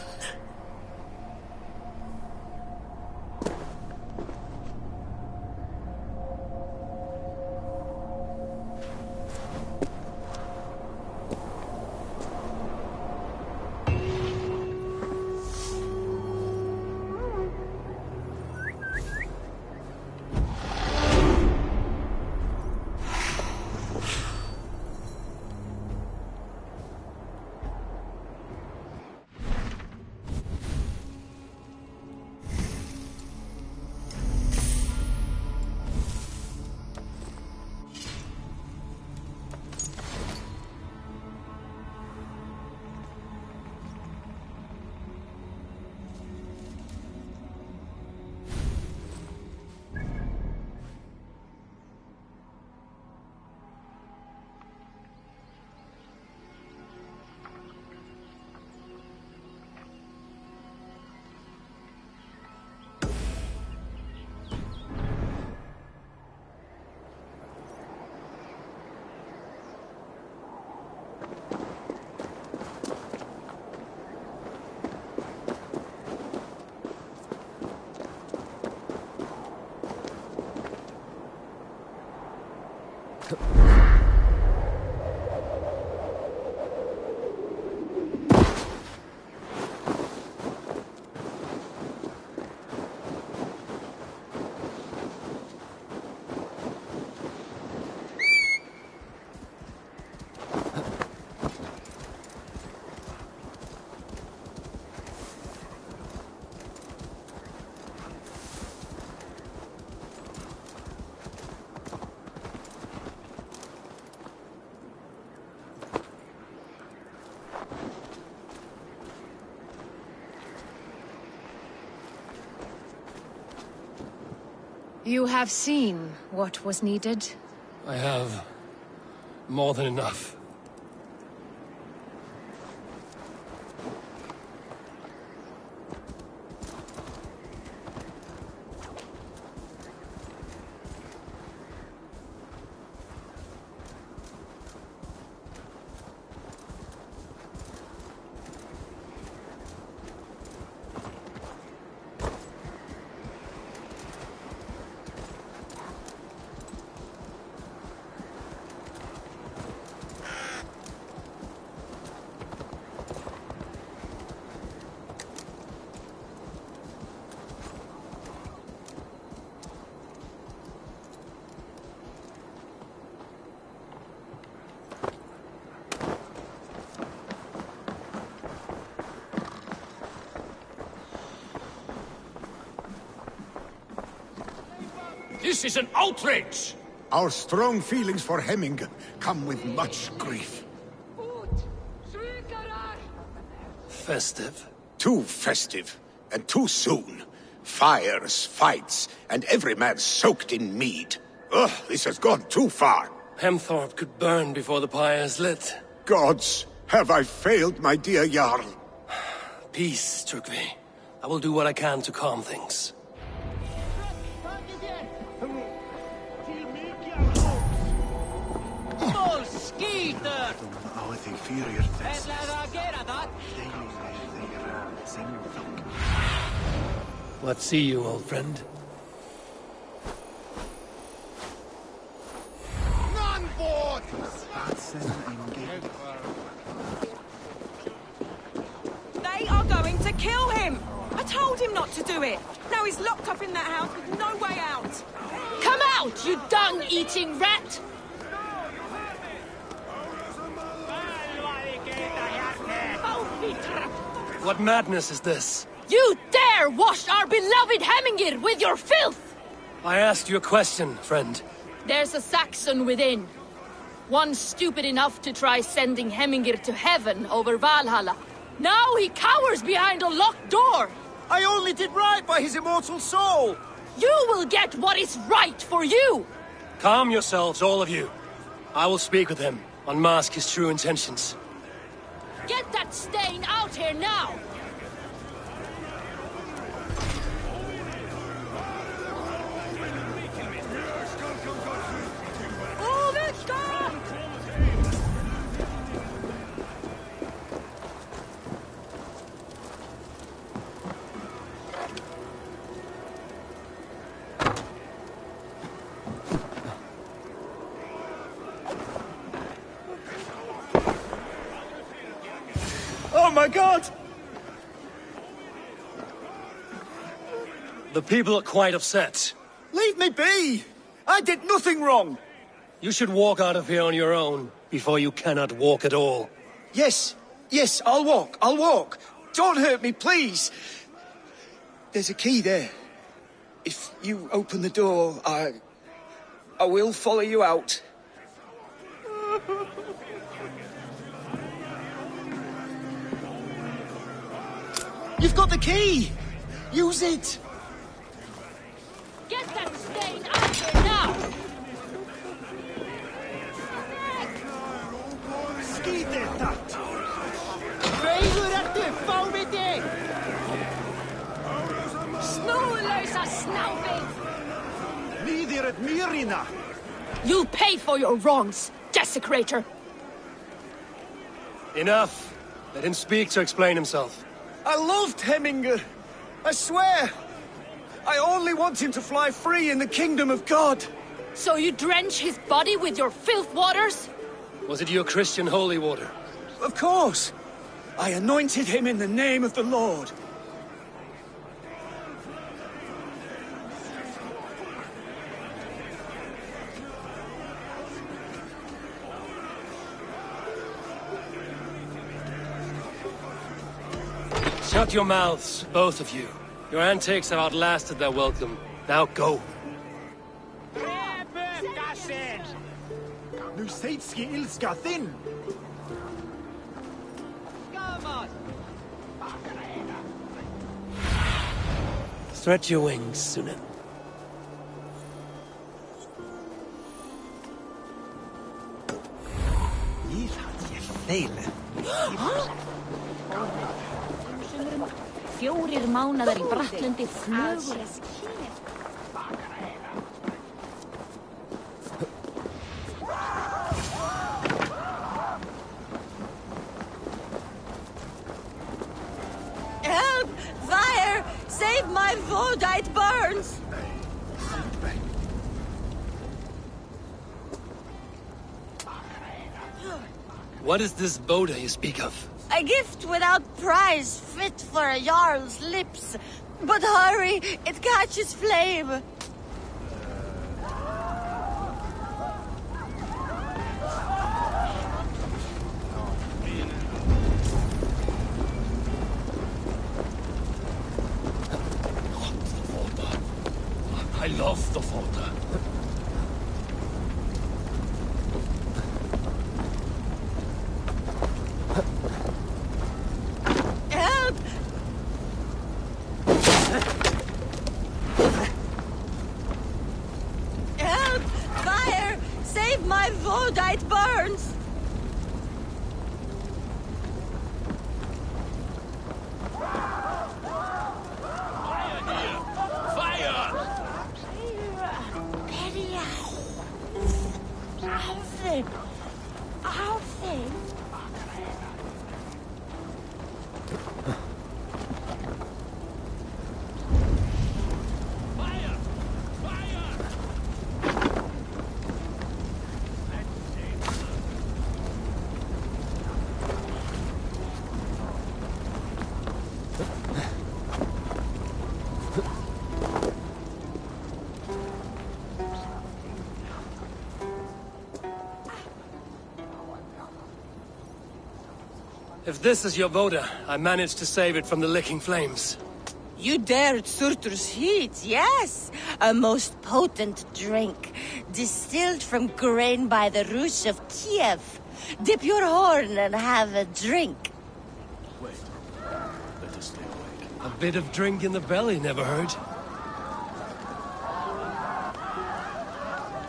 You have seen what was needed? I have more than enough. This is an outrage! Our strong feelings for Hemming come with much grief. Festive. Too festive, and too soon. Fires, fights, and every man soaked in mead. Ugh, this has gone too far. Hemthorpe could burn before the pyre's lit. Gods, have I failed my dear Jarl? Peace, Turkvi. I will do what I can to calm things. What see you, old friend? They are going to kill him! I told him not to do it! Now he's locked up in that house with no way out! Come out, you dung-eating rat! What madness is this? You dare wash our beloved Hemmingir with your filth! I asked you a question, friend. There's a Saxon within. One stupid enough to try sending Hemmingir to heaven over Valhalla. Now he cowers behind a locked door! I only did right by his immortal soul! You will get what is right for you! Calm yourselves, all of you. I will speak with him, unmask his true intentions. Get that stain out here now! Oh my god! The people are quite upset. Leave me be! I did nothing wrong! You should walk out of here on your own, before you cannot walk at all. Yes, I'll walk. Don't hurt me, please. There's a key there. If you open the door, I will follow you out. You've got the key! Use it! Get that stain out here now! Skidettat! Veigur ertu, fá við þig! Snúðlausa snáfing! Niður at mýrina! You'll pay for your wrongs, desecrator! Enough! Let him speak to explain himself. I loved Hemminger. I swear. I only want him to fly free in the kingdom of God. So you drench his body with your filth waters? Was it your Christian holy water? Of course. I anointed him in the name of the Lord. Shut your mouths, both of you. Your antics have outlasted their welcome. Now go. Nu sejdski ilska thin. Stretch your wings, Sunan. Fjórir mánaðar í Brattlundi flugur. Help! Fire! Save my Voda, it burns! What is this Voda you speak of? A gift without price, fit for a Jarl's lips. But hurry, it catches flame. I love the Voda. Help! Help! Fire! Save my Voda, it burns! If this is your Voda, I managed to save it from the licking flames. You dared Surtur's heat, yes! A most potent drink, distilled from grain by the Rus of Kiev. Dip your horn and have a drink. Wait. A bit of drink in the belly never hurt.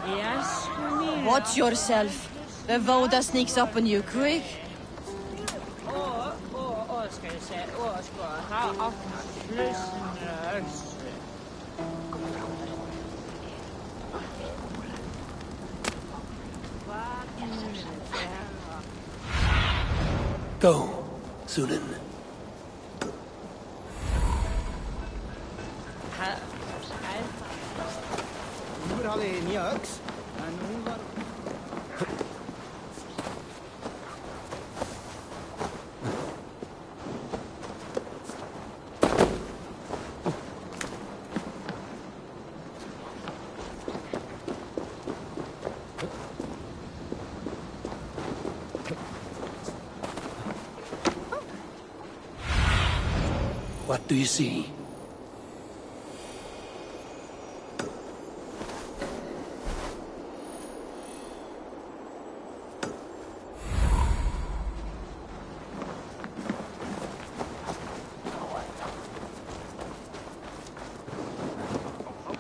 Yes, Watch yourself. The Voda sneaks up on you quick. Skal jeg sige, skal jeg have op listeners. Go, Sunan. Hvor har de nye øks? What do you see?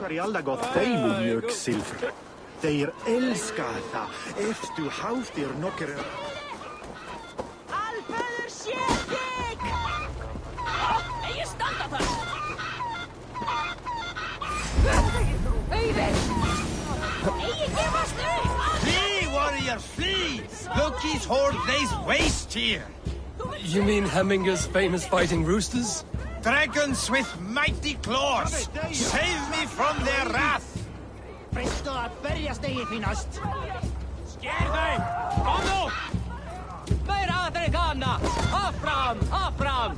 Har i alla gått dig, mjölksilver? Deir älskar det, efter du haft er nockare. Alföður sjetik! Ég standa það! Auðvitað! Ég gefast upp! Flee, warrior, flee! Loki's horde lays waste here! You mean Hemminger's famous fighting roosters? Dragons with mighty claws! Save me from their wrath! Presto að berjast eigi finnast. Sker þau! Kom nú! Meira aðri kanna! Áfram! Áfram!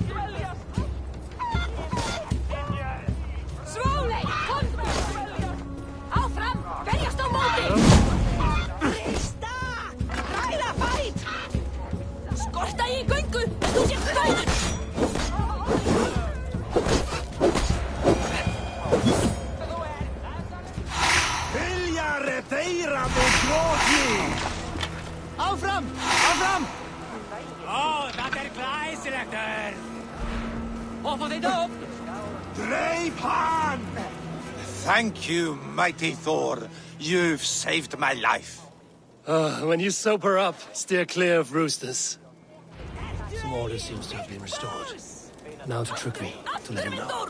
Svólei, kom! Áfram, berjast á móti! Krista! Ræða fæt! Skorta í göngu, þú sér dæður! Deira með gróki! Áfram! Áfram! Ó, það glæsilegt! Upp á þitt upp! Dreip hann! Thank you, mighty Thor. You've saved my life. When you sober up, steer clear of roosters. Some order seems to have been restored. Now to Trygve, to let him know.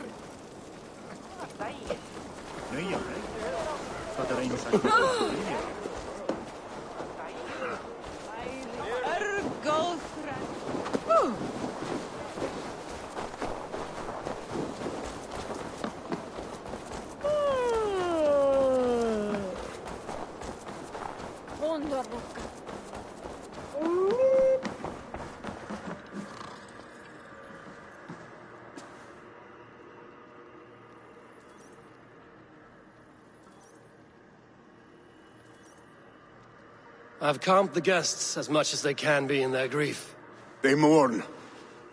I've calmed the guests as much as they can be in their grief. They mourn.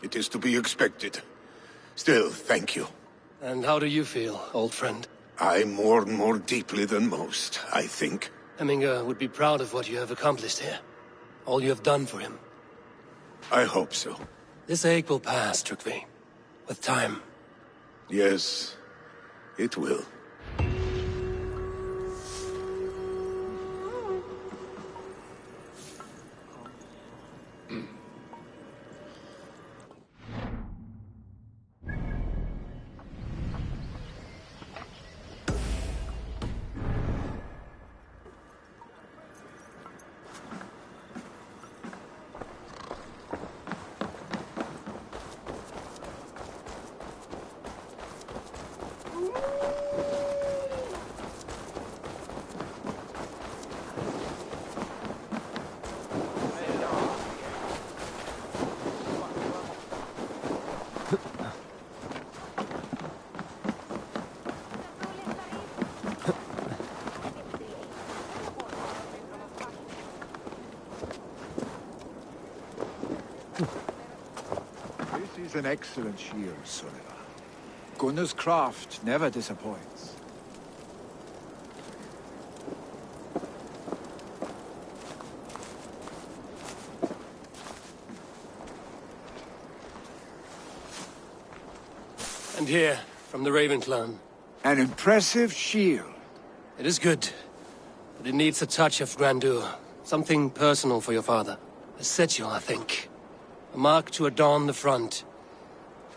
It is to be expected. Still, thank you. And how do you feel, old friend? I mourn more deeply than most, I think. Hemminger would be proud of what you have accomplished here. All you have done for him. I hope so. This ache will pass, Trygve. With time. Yes, it will. This is an excellent shield, Sullivan. Gunnar's craft never disappoints. And here, from the Raven clan. An impressive shield. It is good, but it needs a touch of grandeur. Something personal for your father. A sigil, I think. A mark to adorn the front.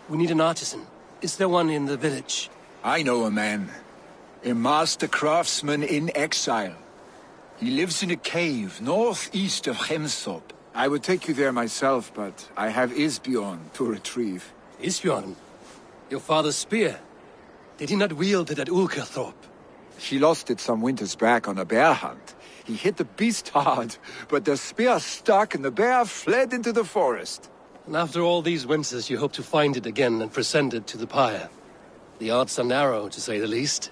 We need an artisan. Is there one in the village? I know a man. A master craftsman in exile. He lives in a cave northeast of Hemsop. I would take you there myself, but I have Isbjorn to retrieve. Isbjorn? Your father's spear? Did he not wield it at Ulkerthorpe? He lost it some winters back on a bear hunt. He hit the beast hard, but the spear stuck and the bear fled into the forest. And after all these winters, you hope to find it again and present it to the pyre. The odds are narrow, to say the least.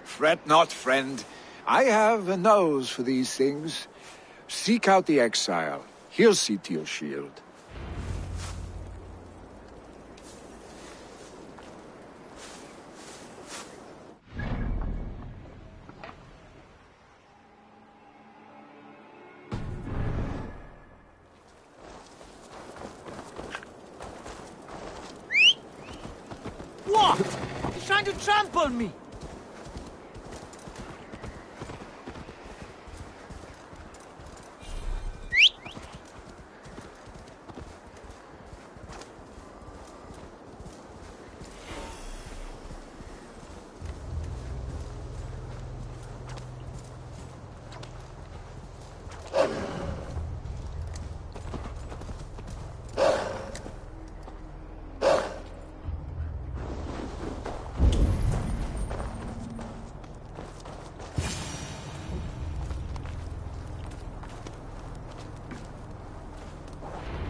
Fret not, friend. I have a nose for these things. Seek out the exile. He'll see to your shield. What? He's trying to trample me!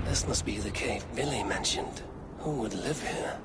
This must be the cave Billy mentioned. Who would live here?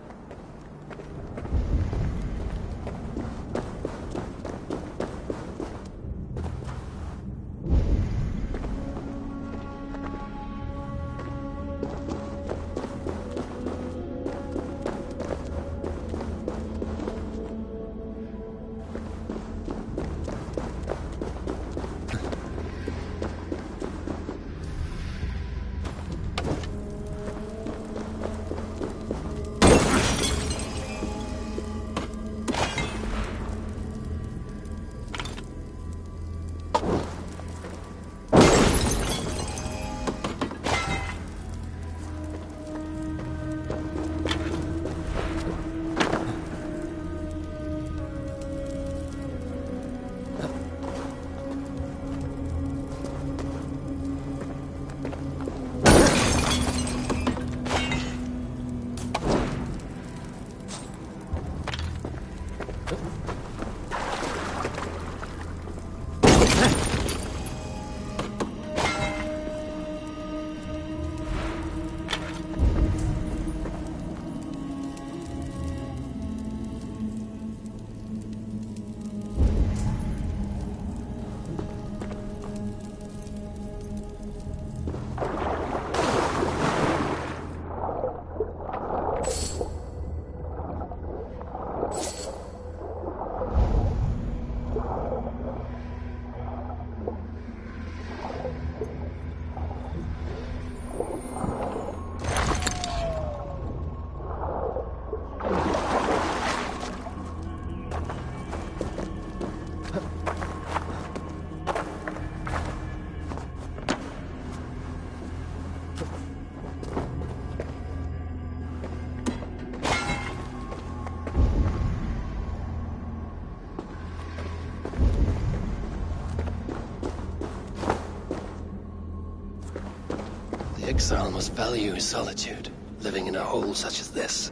Exile must value his solitude, living in a hole such as this.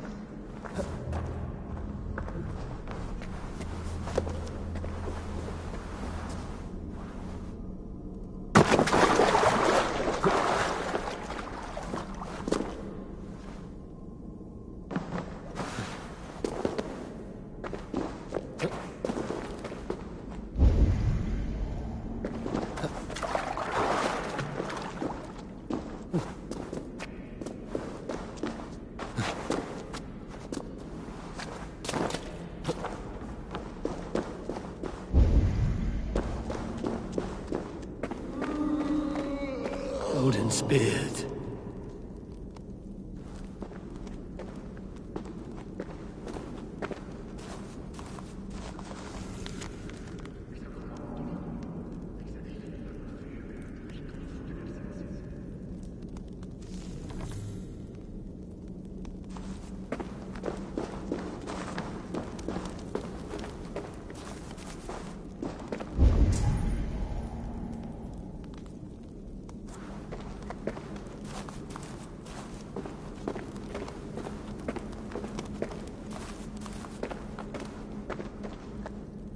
Odin's beard.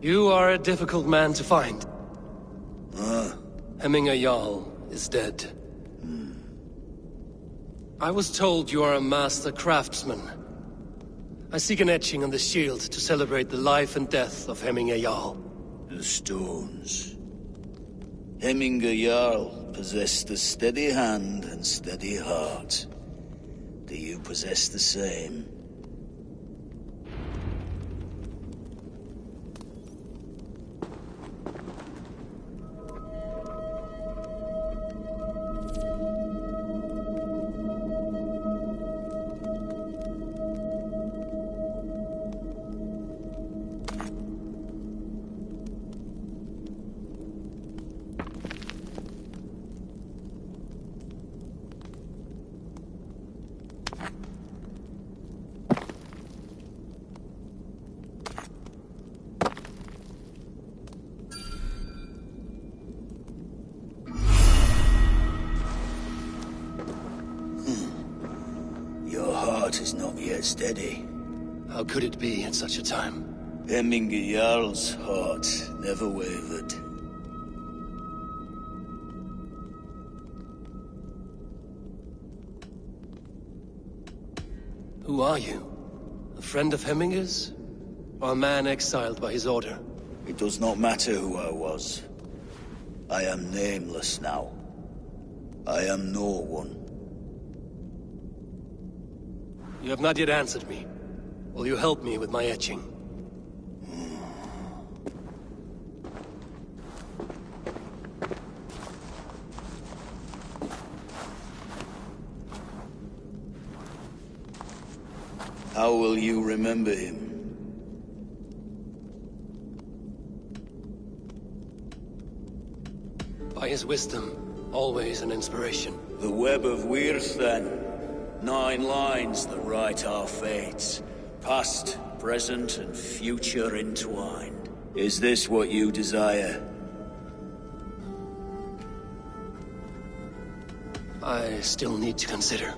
You are a difficult man to find. Ah. Hemminger Jarl is dead. I was told you are a master craftsman. I seek an etching on the shield to celebrate the life and death of Hemminger Jarl. The stones. Hemminger Jarl possessed a steady hand and steady heart. Do you possess the same? Is not yet steady. How could it be at such a time? Hemminger Jarl's heart never wavered. Who are you? A friend of Hemminger's? Or a man exiled by his order? It does not matter who I was. I am nameless now. I am no one. You have not yet answered me. Will you help me with my etching? How will you remember him? By his wisdom, always an inspiration. The web of Wirth, then. 9 lines that write our fates. Past, present, and future entwined. Is this what you desire? I still need to consider.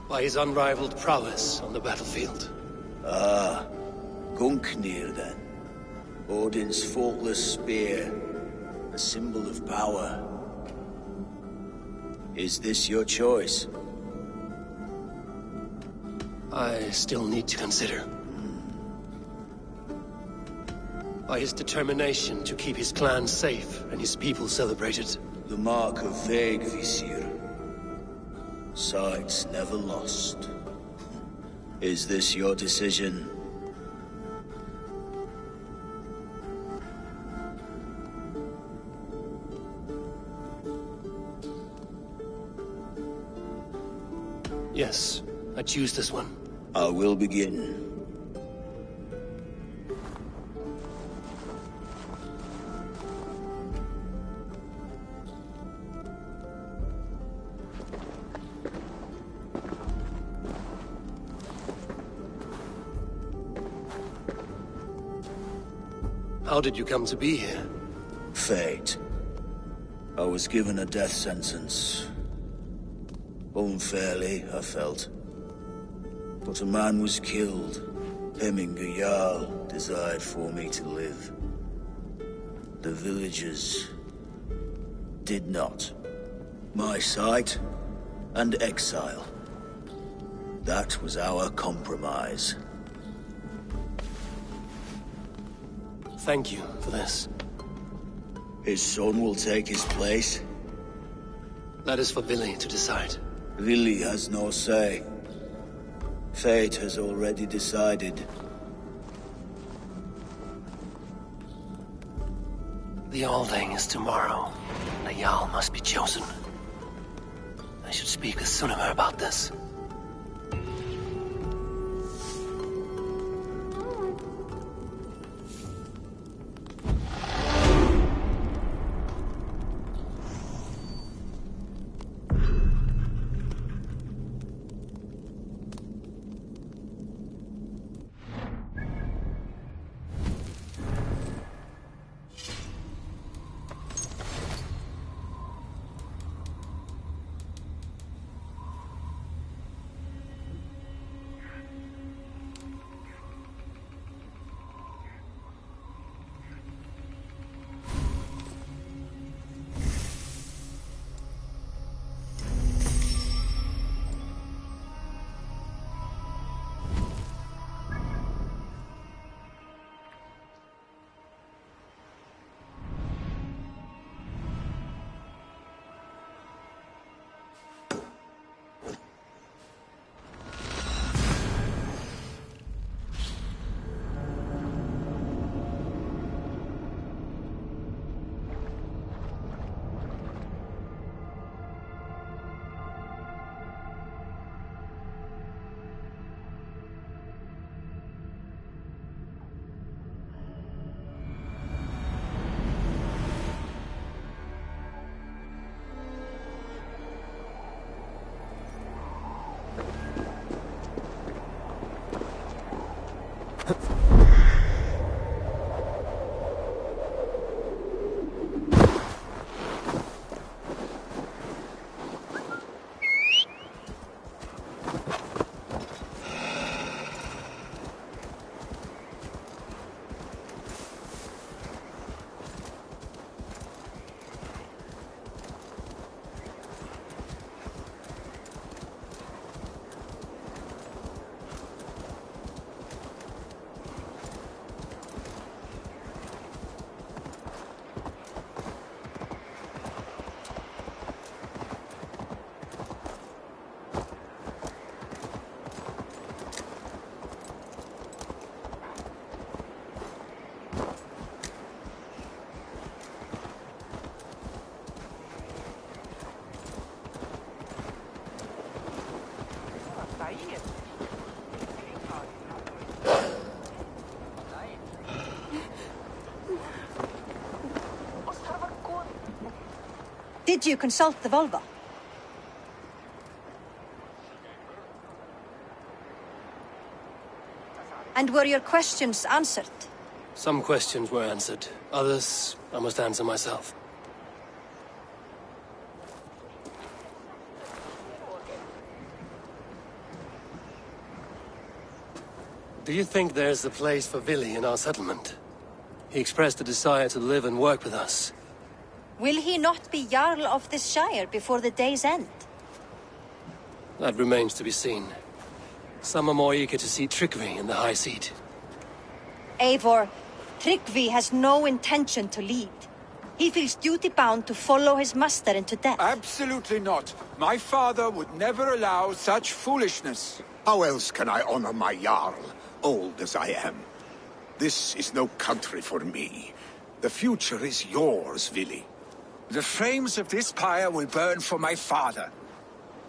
By his unrivaled prowess on the battlefield. Ah, Gungnir then. Odin's faultless spear. A symbol of power. Is this your choice? I still need to consider. By his determination to keep his clan safe and his people celebrated. The mark of Vegvisir. Sights never lost. Is this your decision? Yes, I choose this one. I will begin. How did you come to be here? Fate. I was given a death sentence. Unfairly, I felt. But a man was killed. Hemminger Jarl desired for me to live. The villagers did not. My sight and exile. That was our compromise. Thank you for this. His son will take his place. That is for Billy to decide. Billy has no say. Fate has already decided. The Alding is tomorrow. The Jarl must be chosen. I should speak with Sunnema about this. Did you consult the Volva? And were your questions answered? Some questions were answered. Others, I must answer myself. Do you think there's a place for Vili in our settlement? He expressed a desire to live and work with us. Will he not be Jarl of this Shire before the day's end? That remains to be seen. Some are more eager to see Tryggvi in the high seat. Eivor, Tryggvi has no intention to lead. He feels duty-bound to follow his master into death. Absolutely not. My father would never allow such foolishness. How else can I honor my Jarl, old as I am? This is no country for me. The future is yours, Vili. The flames of this pyre will burn for my father.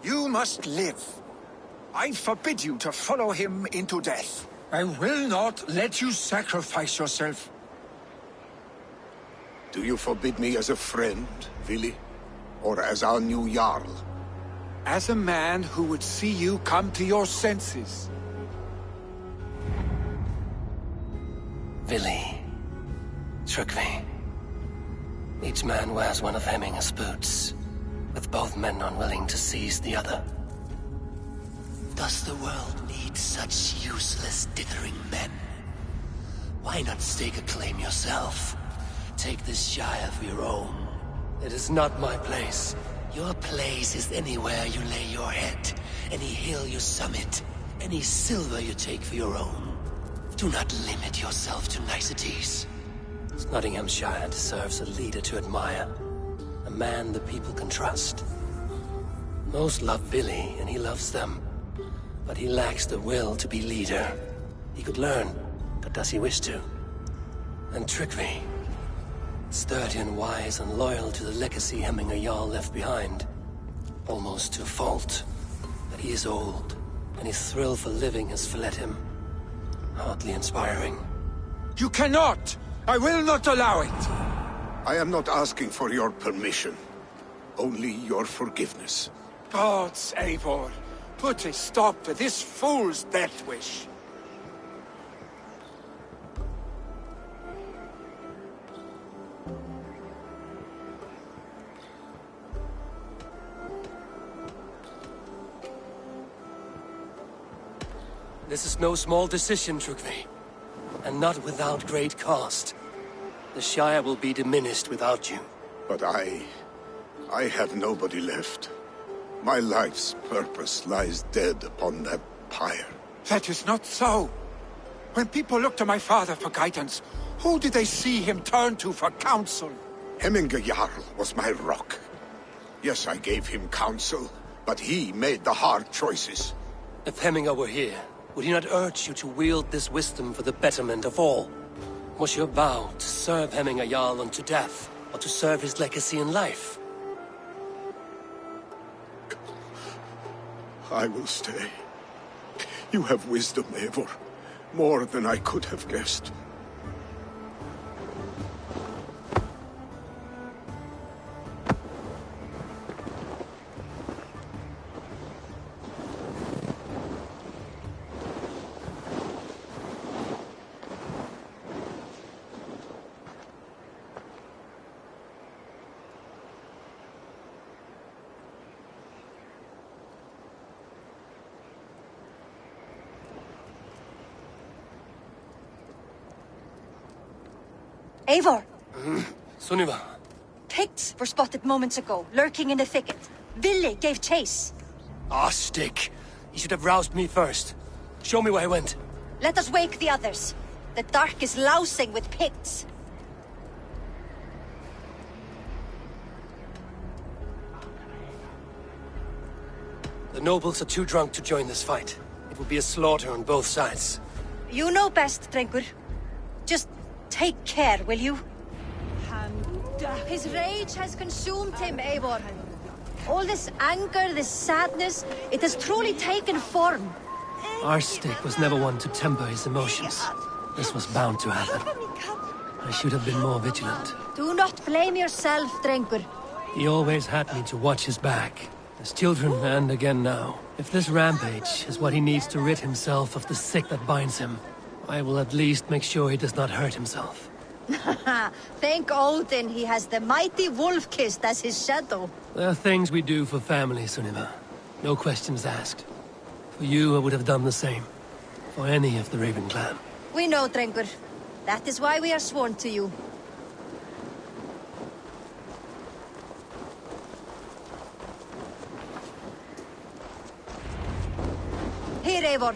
You must live. I forbid you to follow him into death. I will not let you sacrifice yourself. Do you forbid me as a friend, Vili? Or as our new Jarl? As a man who would see you come to your senses. Vili. Tryggvi. Each man wears one of Hemminger's boots, with both men unwilling to seize the other. Does the world need such useless, dithering men? Why not stake a claim yourself? Take this Shire for your own. It is not my place. Your place is anywhere you lay your head, any hill you summit, any silver you take for your own. Do not limit yourself to niceties. Nottinghamshire deserves a leader to admire. A man the people can trust. Most love Vili, and he loves them. But he lacks the will to be leader. He could learn, but does he wish to? And Tryggvi. Sturdy and wise and loyal to the legacy Hemminger Jarl left behind. Almost to a fault. But he is old, and his thrill for living has fled him. Hardly inspiring. You cannot! I will not allow it! I am not asking for your permission. Only your forgiveness. Gods, Eivor, put a stop to this fool's death wish. This is no small decision, Tryggvi. And not without great cost. The Shire will be diminished without you. But I have nobody left. My life's purpose lies dead upon that pyre. That is not so. When people look to my father for guidance, who did they see him turn to for counsel? Hemminger Jarl was my rock. Yes, I gave him counsel, but he made the hard choices. If Hemminger were here, would he not urge you to wield this wisdom for the betterment of all? Was your vow to serve Hemminger Jarl unto death, or to serve his legacy in life? I will stay. You have wisdom, Eivor. More than I could have guessed. Eivor! Sunniva. Picts were spotted moments ago, lurking in the thicket. Vili gave chase. Ah, stick. He should have roused me first. Show me where he went. Let us wake the others. The dark is lousing with Picts. The nobles are too drunk to join this fight. It will be a slaughter on both sides. You know best, Drengur. Just take care, will you? His rage has consumed him, Eivor. All this anger, this sadness, it has truly taken form. Our stick was never one to temper his emotions. This was bound to happen. I should have been more vigilant. Do not blame yourself, Drengur. He always had me to watch his back. As children and again now. If this rampage is what he needs to rid himself of the sick that binds him, I will at least make sure he does not hurt himself. Thank Odin he has the mighty Wolf-Kissed as his shadow. There are things we do for family, Sunniva. No questions asked. For you, I would have done the same. For any of the Raven clan. We know, Drengur. That is why we are sworn to you. Here, Eivor.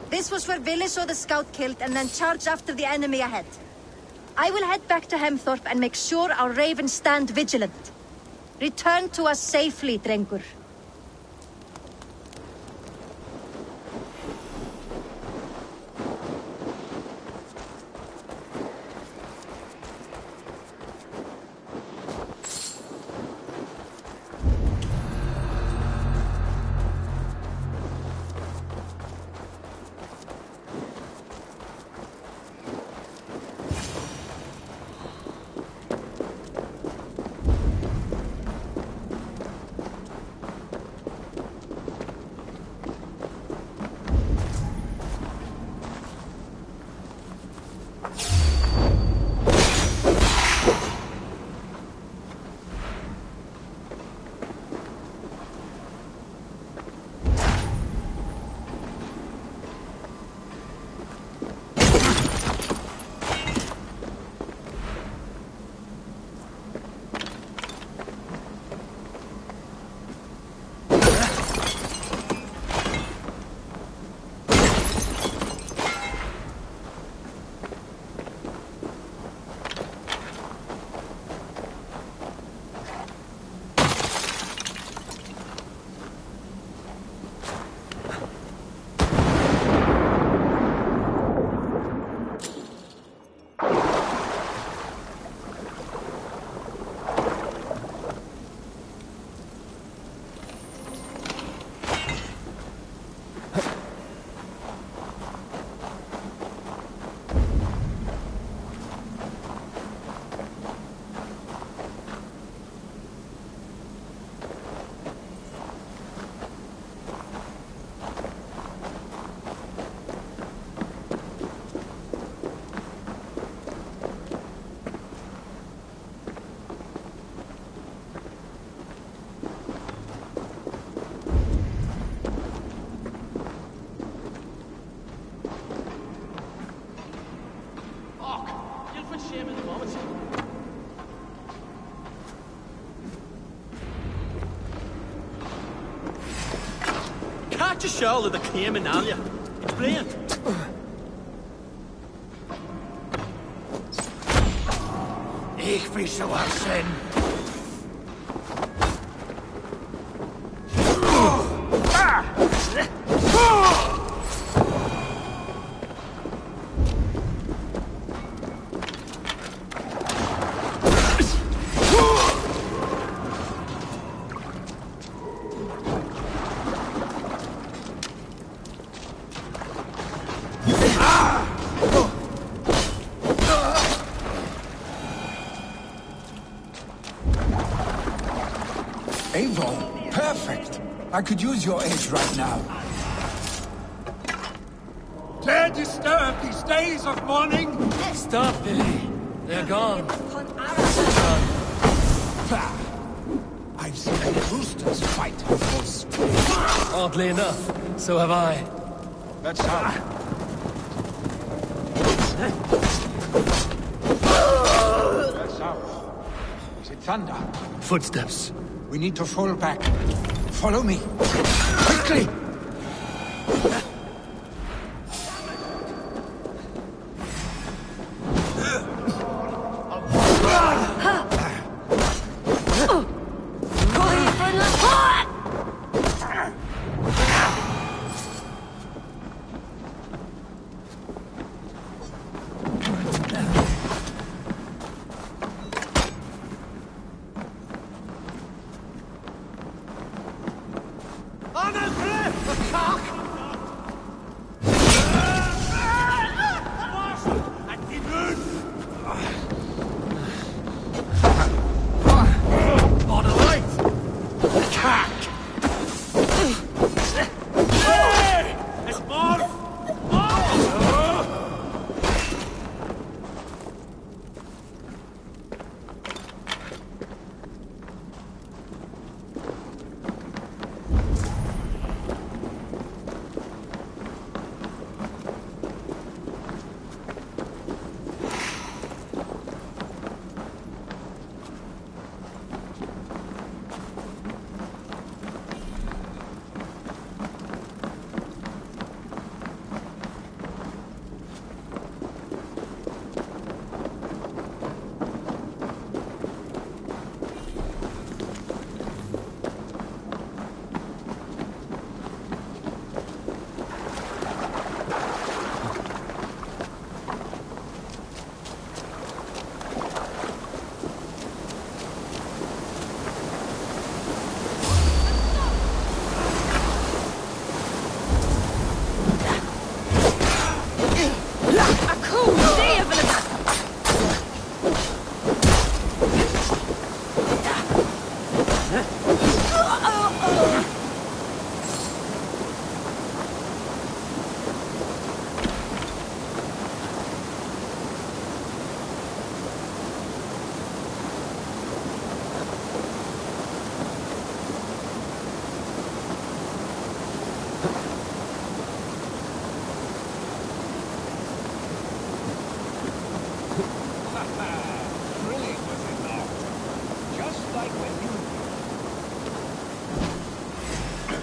This was where Vili saw the scout killed and then charged after the enemy ahead. I will head back to Hemthorpe and make sure our ravens stand vigilant. Return to us safely, Drengur. Catch a shoal of the claim in Alia. It's brilliant. Ich will so sein. Eivor, perfect. I could use your aid right now. Dare disturb these days of mourning? Stop, Billy. They're gone. I've seen the roosters fight a host. Oddly enough, so have I. That's how. That's how. Is it thunder? Footsteps. We need to fall back. Follow me. Quickly!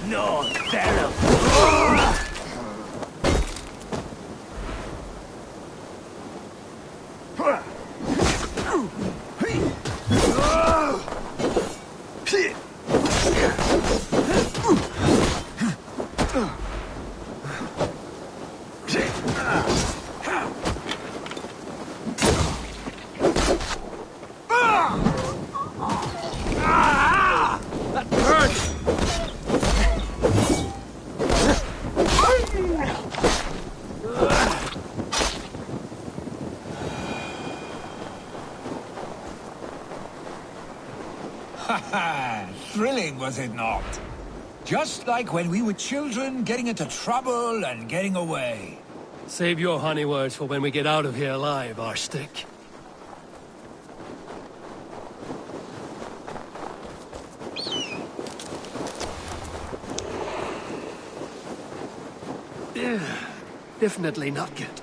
No, Pharaoh. Thrilling, was it not? Just like when we were children, getting into trouble and getting away. Save your honey words for when we get out of here alive, Arstick. Definitely not good.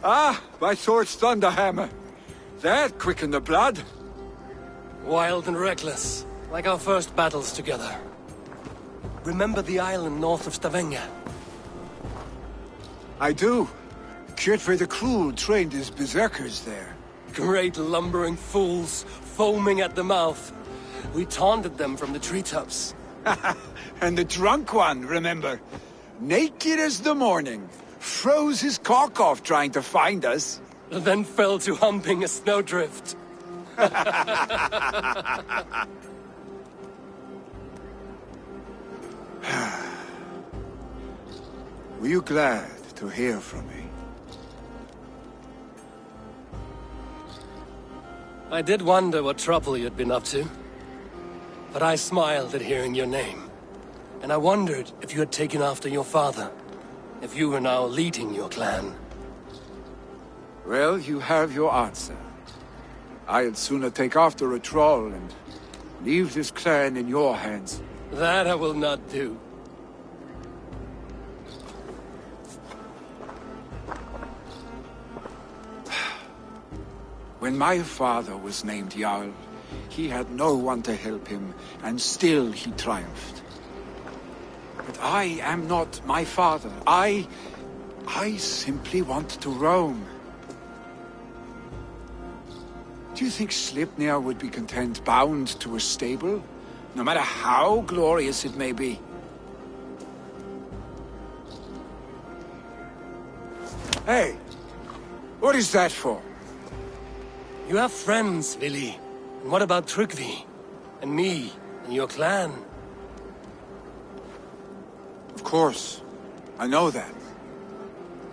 Ah, my sword's thunderhammer. That quickened the blood. Wild and reckless, like our first battles together. Remember the island north of Stavanger? I do. Kjotve the Cruel trained his berserkers there. Great lumbering fools, foaming at the mouth. We taunted them from the treetops. And the drunk one, remember? Naked as the morning. Froze his cock off trying to find us. Then fell to humping a snowdrift. Were you glad to hear from me? I did wonder what trouble you'd been up to. But I smiled at hearing your name. And I wondered if you had taken after your father. If you were now leading your clan. Well, you have your answer. I'd sooner take after a troll and leave this clan in your hands. That I will not do. When my father was named Jarl, he had no one to help him, and still he triumphed. But I am not my father. I simply want to roam. Do you think Sleipnir would be content bound to a stable? No matter how glorious it may be? Hey! What is that for? You have friends, Vili. And what about Tryggvi? And me? And your clan? Of course. I know that.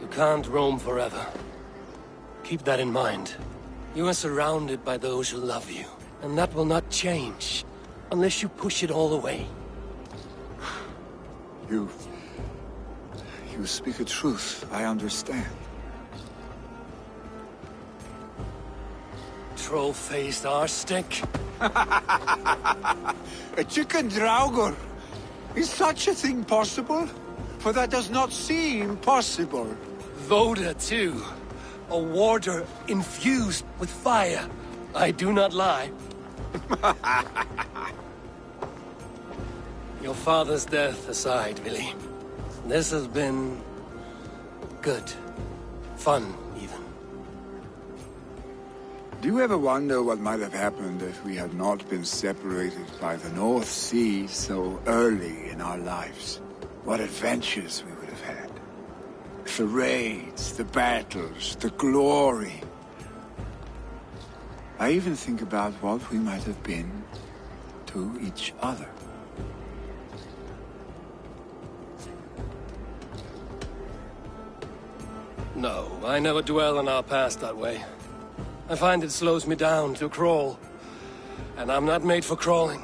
You can't roam forever. Keep that in mind. You are surrounded by those who love you. And that will not change. Unless you push it all away. You speak a truth, I understand. Troll-faced arstick. A chicken Draugr! Is such a thing possible? For that does not seem possible. Voda, too. A warder infused with fire. I do not lie. Your father's death aside, Vili. This has been... good. Fun, even. Do you ever wonder what might have happened if we had not been separated by the North Sea so early in our lives? What adventures we would have had. The raids, the battles, the glory. I even think about what we might have been to each other. No, I never dwell on our past that way. I find it slows me down to crawl. And I'm not made for crawling.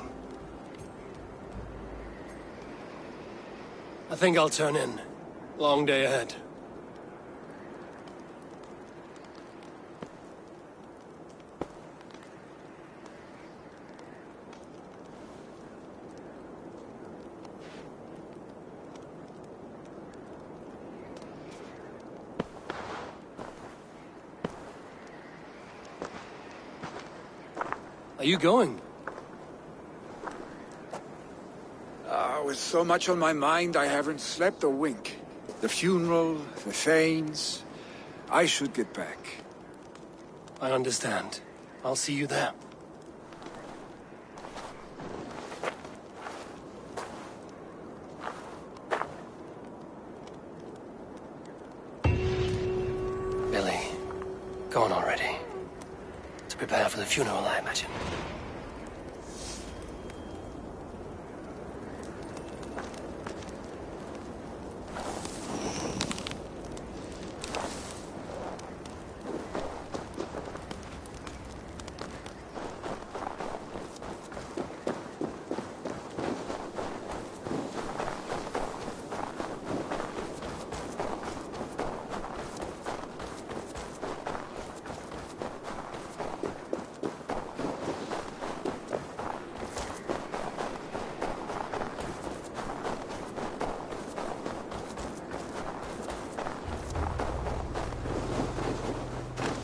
I think I'll turn in. Long day ahead. Are you going? With so much on my mind, I haven't slept a wink. The funeral, the Thanes. I should get back. I understand. I'll see you there. Billy, go on already. To prepare for the funeral, I imagine.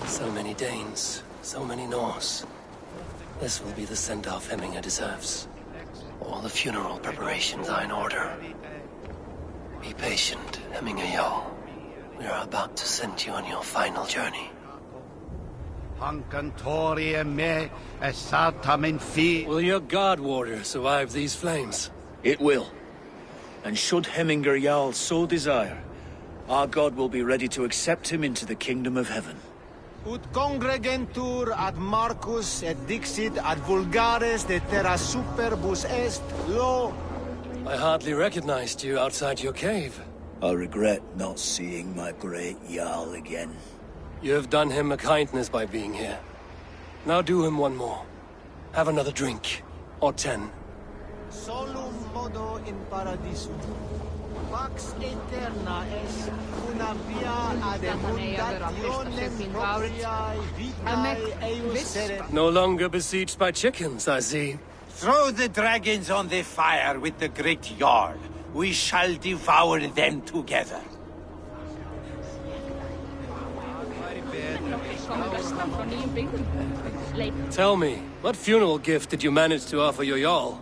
So many Danes, so many Norse. This will be the send-off Hemminger deserves. All the funeral preparations are in order. Be patient, Hemminger Jarl. We are about to send you on your final journey. Will your guard warrior survive these flames? It will. And should Hemminger Jarl so desire, our god will be ready to accept him into the kingdom of heaven. Ut congregentur ad Marcus et dixit ad vulgares de terra superbus est lo. I hardly recognized you outside your cave. I regret not seeing my great Jarl again. You have done him a kindness by being here. Now do him one more. Have another drink. Or 10. Solum modo in paradisum. Pax eterna est una via ad emundationem propriae vitae eius seret. No longer besieged by chickens, I see. Throw the dragons on the fire with the great Jarl. We shall devour them together. Tell me, what funeral gift did you manage to offer your Jarl?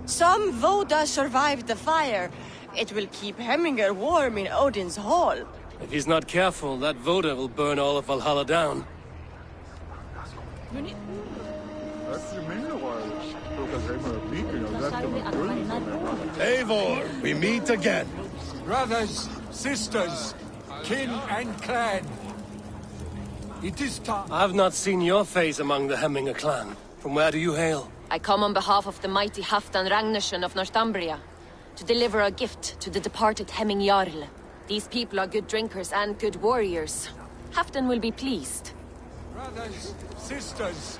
Some Voda survived the fire. It will keep Hemminger warm in Odin's hall. If he's not careful, that Voda will burn all of Valhalla down. Eivor, we meet again. Brothers, sisters, kin and clan. It is time. I've not seen your face among the Hemminger clan. From where do you hail? I come on behalf of the mighty Halfdan Ragnarsson of Northumbria, to deliver a gift to the departed Hemming Jarl. These people are good drinkers and good warriors. Halfdan will be pleased. Brothers, sisters,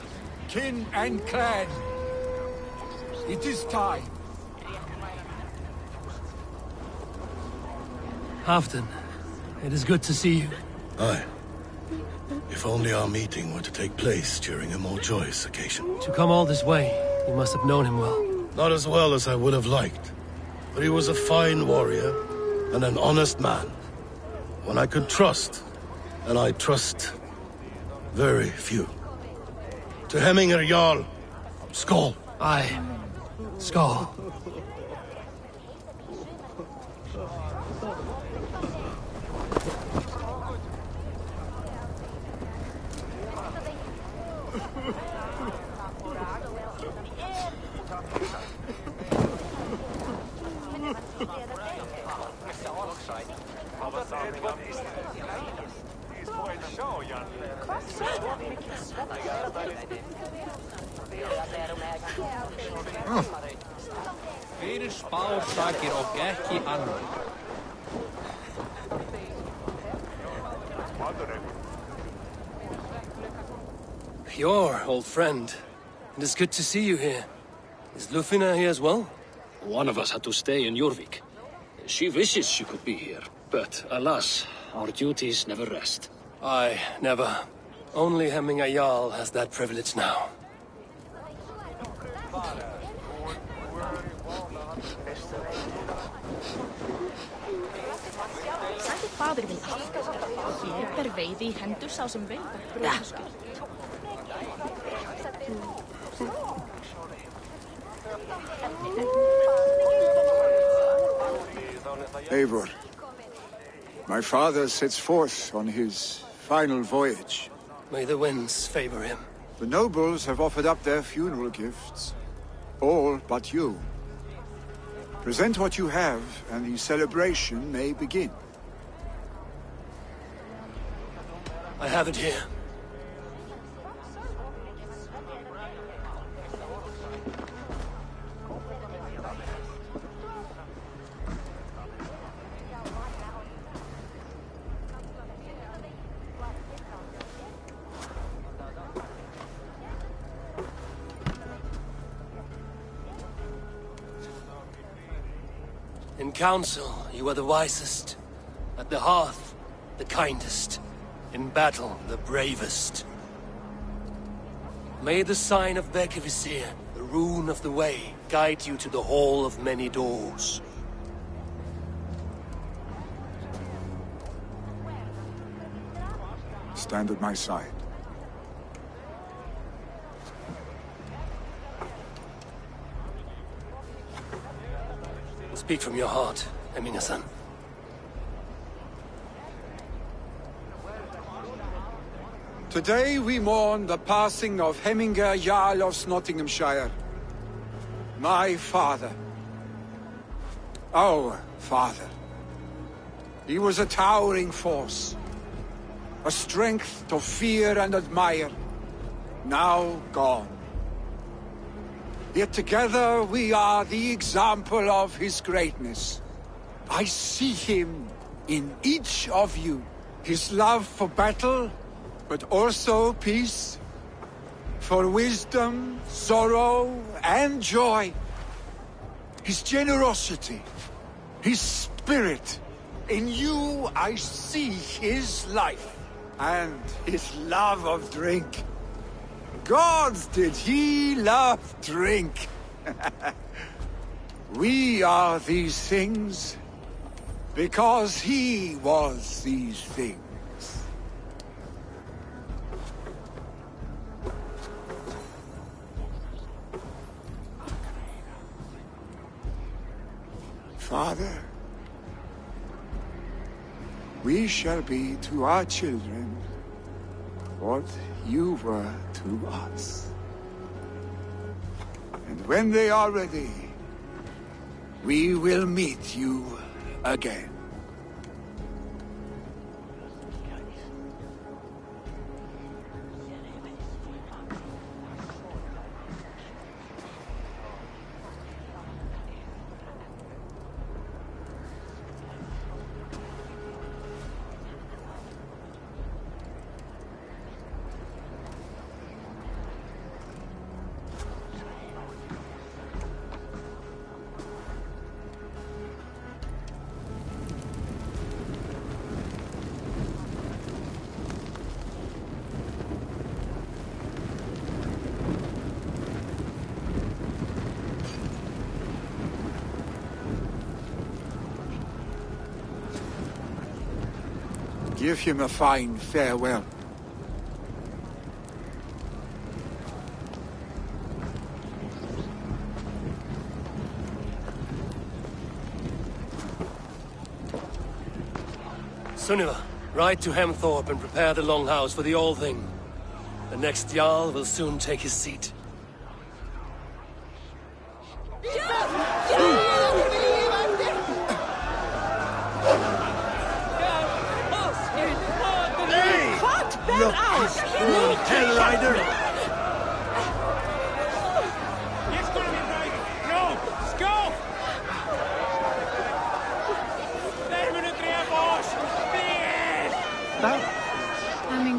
kin and clan. It is time. Halfdan, it is good to see you. Aye. If only our meeting were to take place during a more joyous occasion. To come all this way, you must have known him well. Not as well as I would have liked. But he was a fine warrior and an honest man. One I could trust, and I trust very few. To Hemminger Jarl, Skål. Aye. Skål. Fyrir spársakir og ekki annað. Your old friend. It is good to see you here. Is Lufina here as well? One of us had to stay in Jorvik. She wishes she could be here, but alas, our duties never rest. Aye, never. Only Hemminga Jarl has that privilege now. Fader vil hér ber veiði í hendur sá sem veldar brotskjörn. Eivor, my father sets forth on his final voyage. May the winds favor him. The nobles have offered up their funeral gifts. All but you. Present what you have, and the celebration may begin. I have it here. In council, you are the wisest. At the hearth, the kindest. In battle, the bravest. May the sign of Bekevisir, the rune of the way, guide you to the Hall of Many Doors. Stand at my side. Speak from your heart, Hemminga-san. Today we mourn the passing of Hemminga Jarl of Nottinghamshire. My father. Our father. He was a towering force. A strength to fear and admire. Now gone. Yet together we are the example of his greatness. I see him in each of you. His love for battle, but also peace. For wisdom, sorrow, and joy. His generosity, his spirit. In you I see his life, and his love of drink. Gods, did he love drink! We are these things because he was these things. Father, we shall be to our children what you were to us. And when they are ready, we will meet you again. Give him a fine farewell. Sunniva, ride to Hemthorpe and prepare the Longhouse for the All-Thing. The next Jarl will soon take his seat. Look, Hell Rider!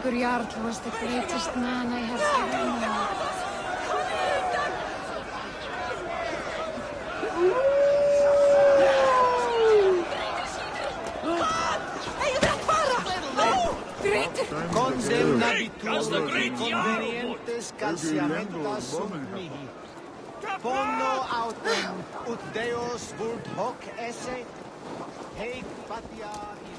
Hemmingur Jarl was the greatest man I have ever known. Condemnabitur convenientes calciamentas sunt mihi. Pono autem ut Deus vult hoc esse, heic patia in...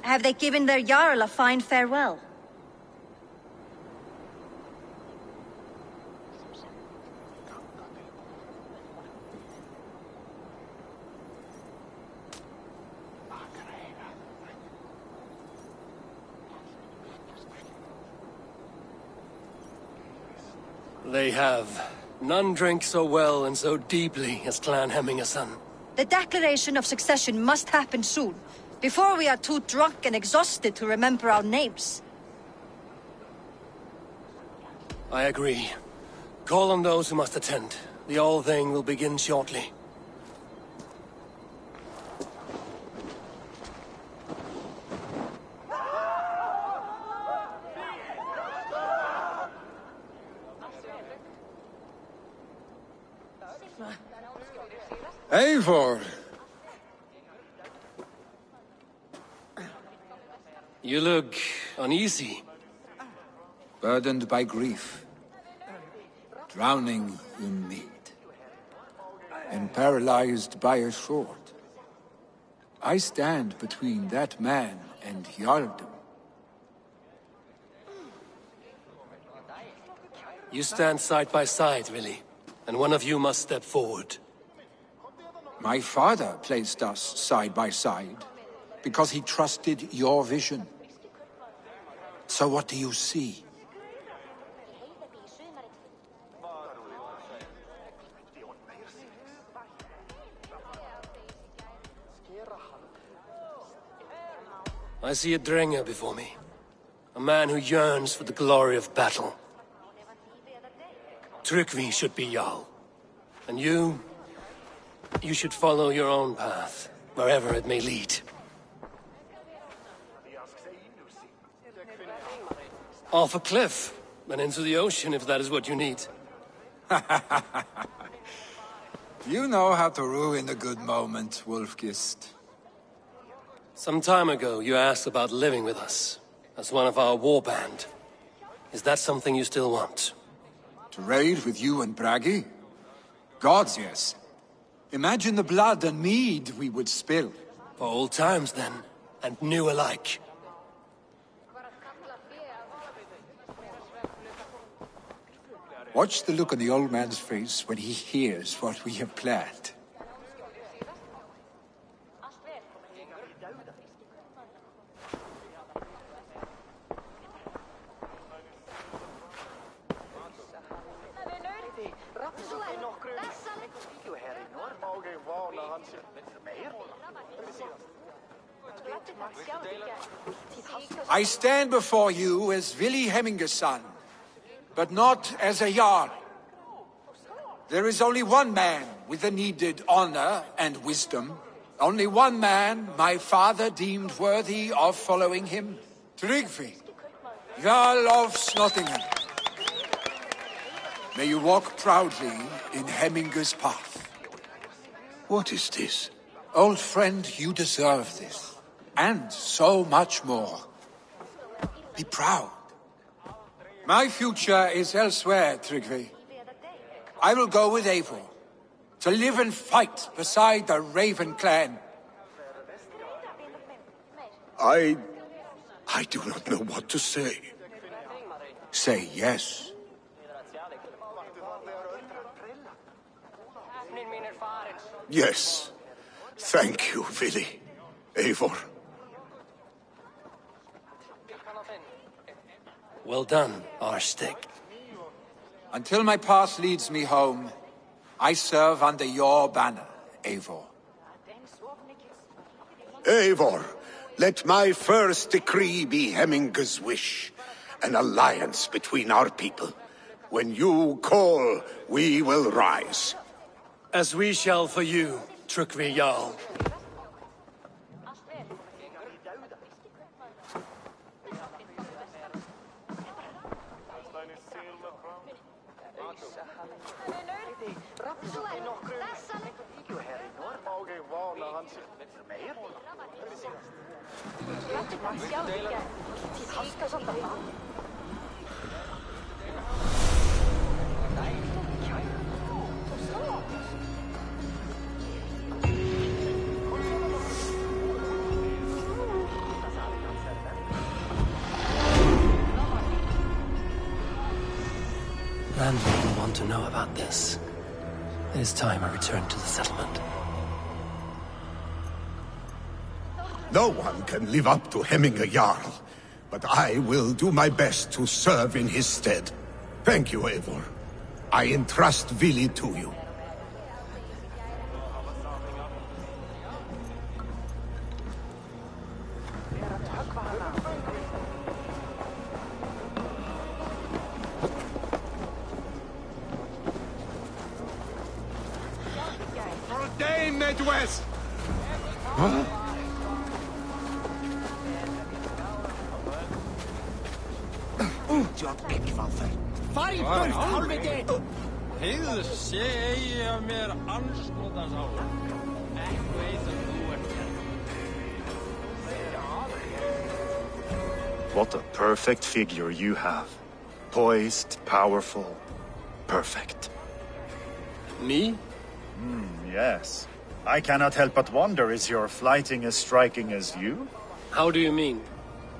Have they given their Jarl a fine farewell? They have. None drink so well and so deeply as Clan Hemmingerson. The declaration of succession must happen soon, before we are too drunk and exhausted to remember our names. I agree. Call on those who must attend. The All-Thing will begin shortly. Eivor! You look uneasy. Burdened by grief. Drowning in mead. And paralyzed by a sword. I stand between that man and Jarldom. You stand side by side, really. And one of you must step forward. My father placed us side by side, because he trusted your vision. So what do you see? I see a Drenger before me. A man who yearns for the glory of battle. Tryggvi should be Jarl. And you should follow your own path, wherever it may lead. Off a cliff, and into the ocean if that is what you need. You know how to ruin a good moment, Wolfgist. Some time ago, you asked about living with us, as one of our warband. Is that something you still want? To raid with you and Bragi? Gods, yes. Imagine the blood and mead we would spill. For old times, then, and new alike. Watch the look on the old man's face when he hears what we have planned. I stand before you as Vili Hemmingerson, but not as a Jarl. There is only one man with the needed honor and wisdom. Only one man my father deemed worthy of following him. Tryggvi, Jarl of Snottingham. May you walk proudly in Hemminger's path. What is this? Old friend, you deserve this. And so much more. Be proud. My future is elsewhere, Tryggvi. I will go with Eivor, to live and fight beside the Raven clan. I do not know what to say. Say yes. Yes. Thank you, Vili. Eivor. Well done, Arstig. Until my path leads me home, I serve under your banner, Eivor. Eivor, let my first decree be Hemminger's wish. An alliance between our people. When you call, we will rise. As we shall for you, Trukvi Jarl. Landlord will want to know about this. It is time I return to the settlement. No one can live up to Hemminger Jarl, but I will do my best to serve in his stead. Thank you, Eivor. I entrust Vili to you. For a day, Midwest! Huh? Fight first, helvete! Heiður sé eigi af mér anskotans ála. Ekki veit að þú ert What a perfect figure you have. Poised, powerful, perfect. Me? Yes. I cannot help but wonder, is your flighting as striking as you? How do you mean?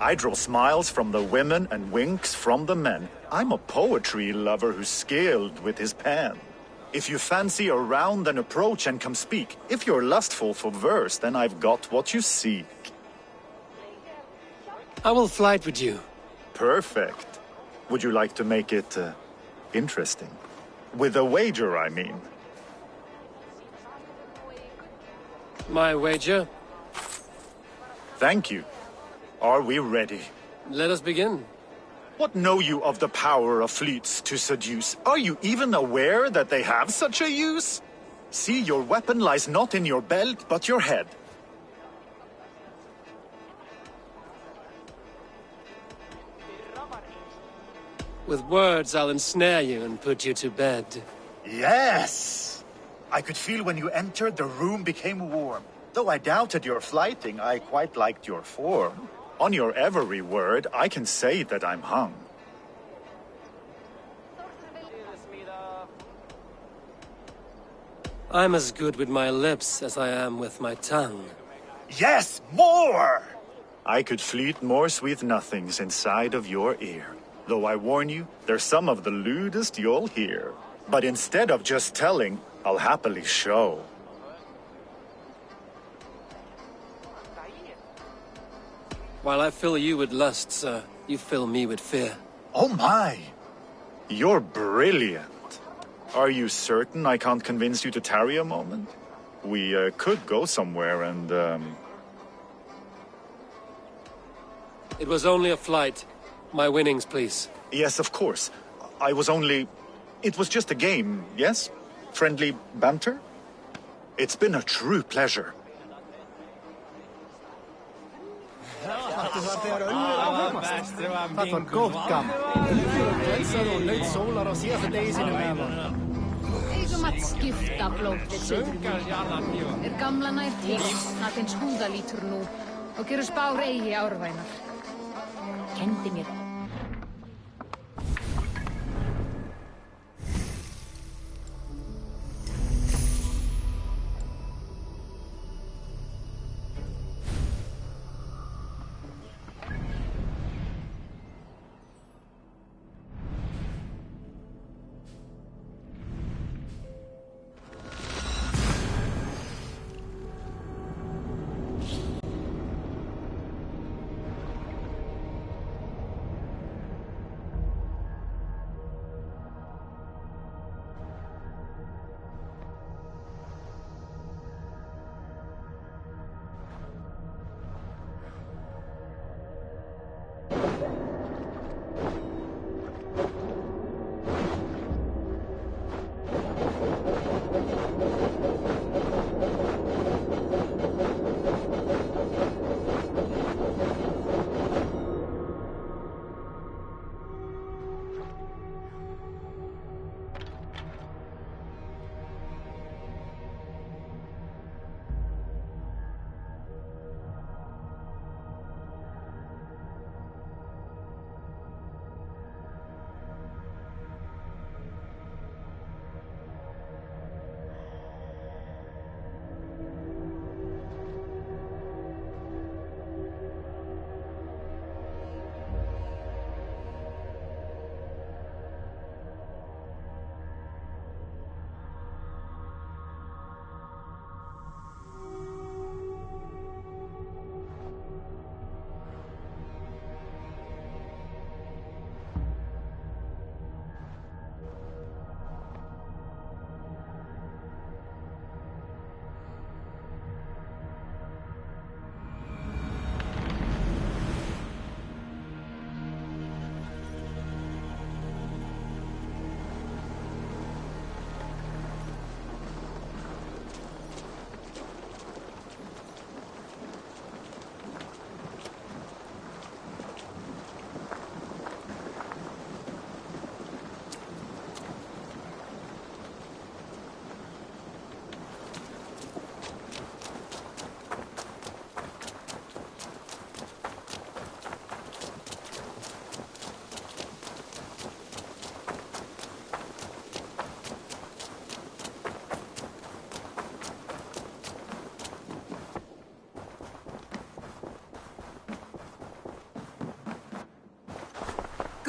I draw smiles from the women and winks from the men. I'm a poetry lover who's skilled with his pen. If you fancy a round, then approach and come speak. If you're lustful for verse, then I've got what you seek. I will flight with you. Perfect. Would you like to make it interesting? With a wager, I mean. My wager? Thank you. Are we ready? Let us begin. What know you of the power of fleets to seduce? Are you even aware that they have such a use? See, your weapon lies not in your belt, but your head. With words, I'll ensnare you and put you to bed. Yes! I could feel when you entered, the room became warm. Though I doubted your flighting, I quite liked your form. On your every word, I can say that I'm hung. I'm as good with my lips as I am with my tongue. Yes, more! I could fleet more sweet nothings inside of your ear. Though I warn you, they're some of the lewdest you'll hear. But instead of just telling, I'll happily show. While I fill you with lust, sir, you fill me with fear. Oh my! You're brilliant. Are you certain I can't convince you to tarry a moment? We could go somewhere and, It was only a flight. My winnings, please. Yes, of course. I was only... It was just a game, yes? Friendly banter? It's been a true pleasure. Það var gott gaman. Glensað og naut sólar á síðasta degi sínum heima. Eigum að skipta blóð við Sigurður. Gamla nær til, að þins húða lítur nú og gerur spár eigi árvænar. Kendi mér.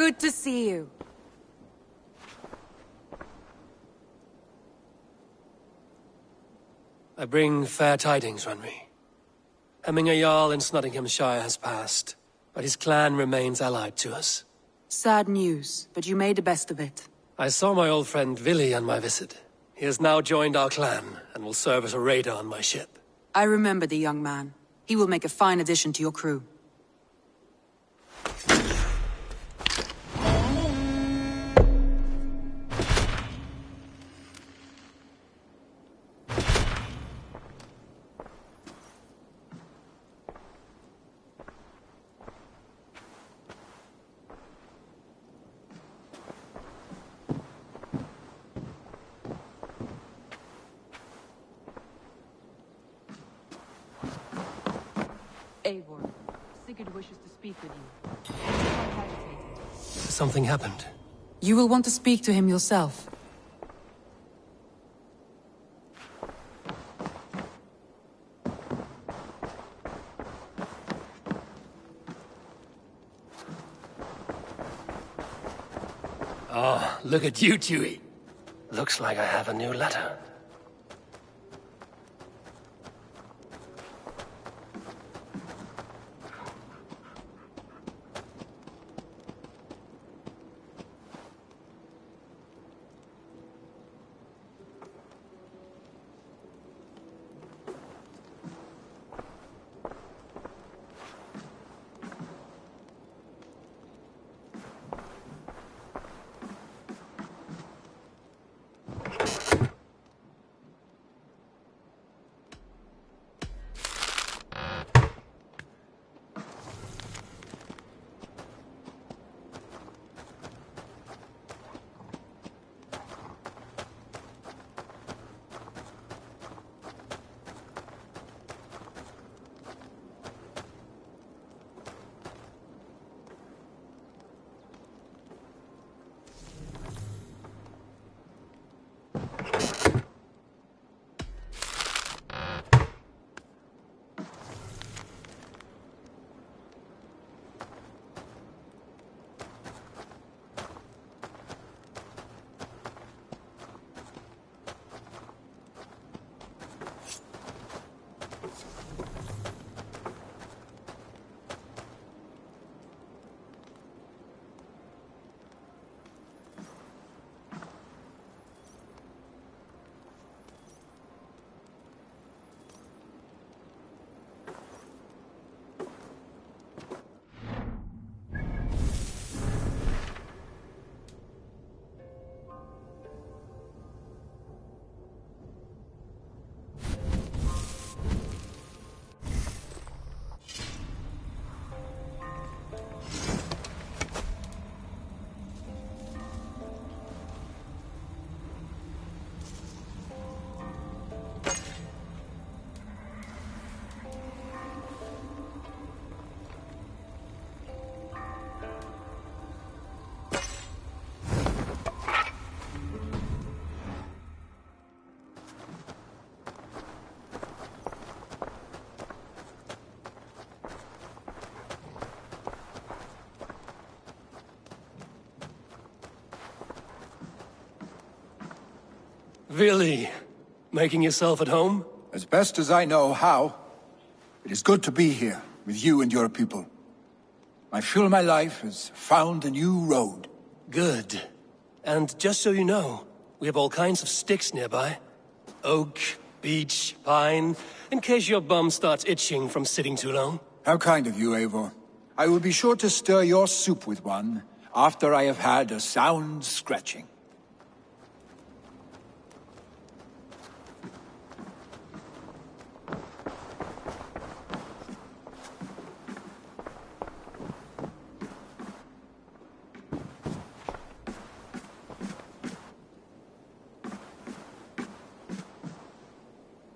Good to see you. I bring fair tidings, Renry. Hemminger Jarl in Nottinghamshire has passed, but his clan remains allied to us. Sad news, but you made the best of it. I saw my old friend Vili on my visit. He has now joined our clan, and will serve as a raider on my ship. I remember the young man. He will make a fine addition to your crew. Eivor, Sigurd wishes to speak with you. Something happened. You will want to speak to him yourself. Oh, look at you, Dewey. Looks like I have a new letter. Vili, making yourself at home? As best as I know how. It is good to be here, with you and your people. I feel my life has found a new road. Good. And just so you know, we have all kinds of sticks nearby. Oak, beech, pine, in case your bum starts itching from sitting too long. How kind of you, Eivor. I will be sure to stir your soup with one, after I have had a sound scratching.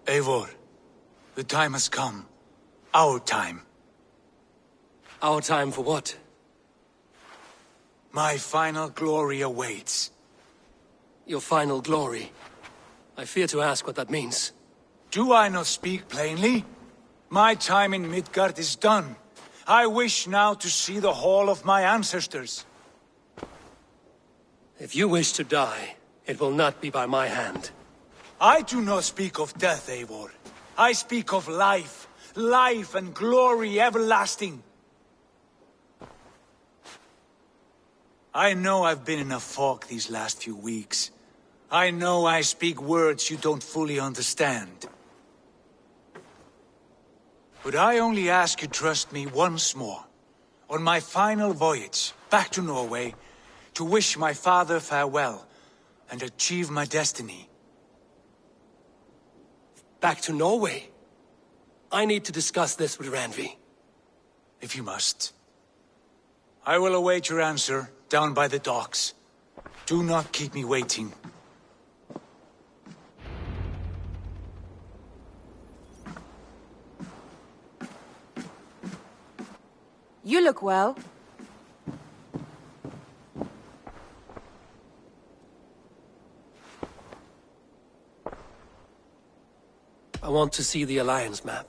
Eivor, the time has come. Our time. Our time for what? My final glory awaits. Your final glory? I fear to ask what that means. Do I not speak plainly? My time in Midgard is done. I wish now to see the hall of my ancestors. If you wish to die, it will not be by my hand. I do not speak of death, Eivor. I speak of life. Life and glory everlasting. I know I've been in a fog these last few weeks. I know I speak words you don't fully understand. But I only ask you trust me once more. On my final voyage, back to Norway, to wish my father farewell, and achieve my destiny. Back to Norway? I need to discuss this with Randvi. If you must. I will await your answer down by the docks. Do not keep me waiting. You look well. I want to see the Alliance map.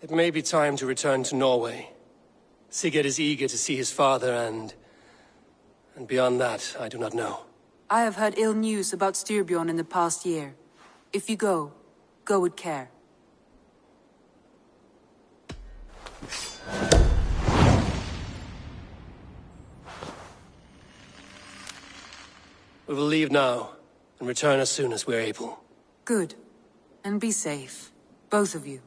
It may be time to return to Norway. Sigurd is eager to see his father and beyond that, I do not know. I have heard ill news about Styrbjorn in the past year. If you go with care. We will leave now, and return as soon as we're able. Good. And be safe. Both of you.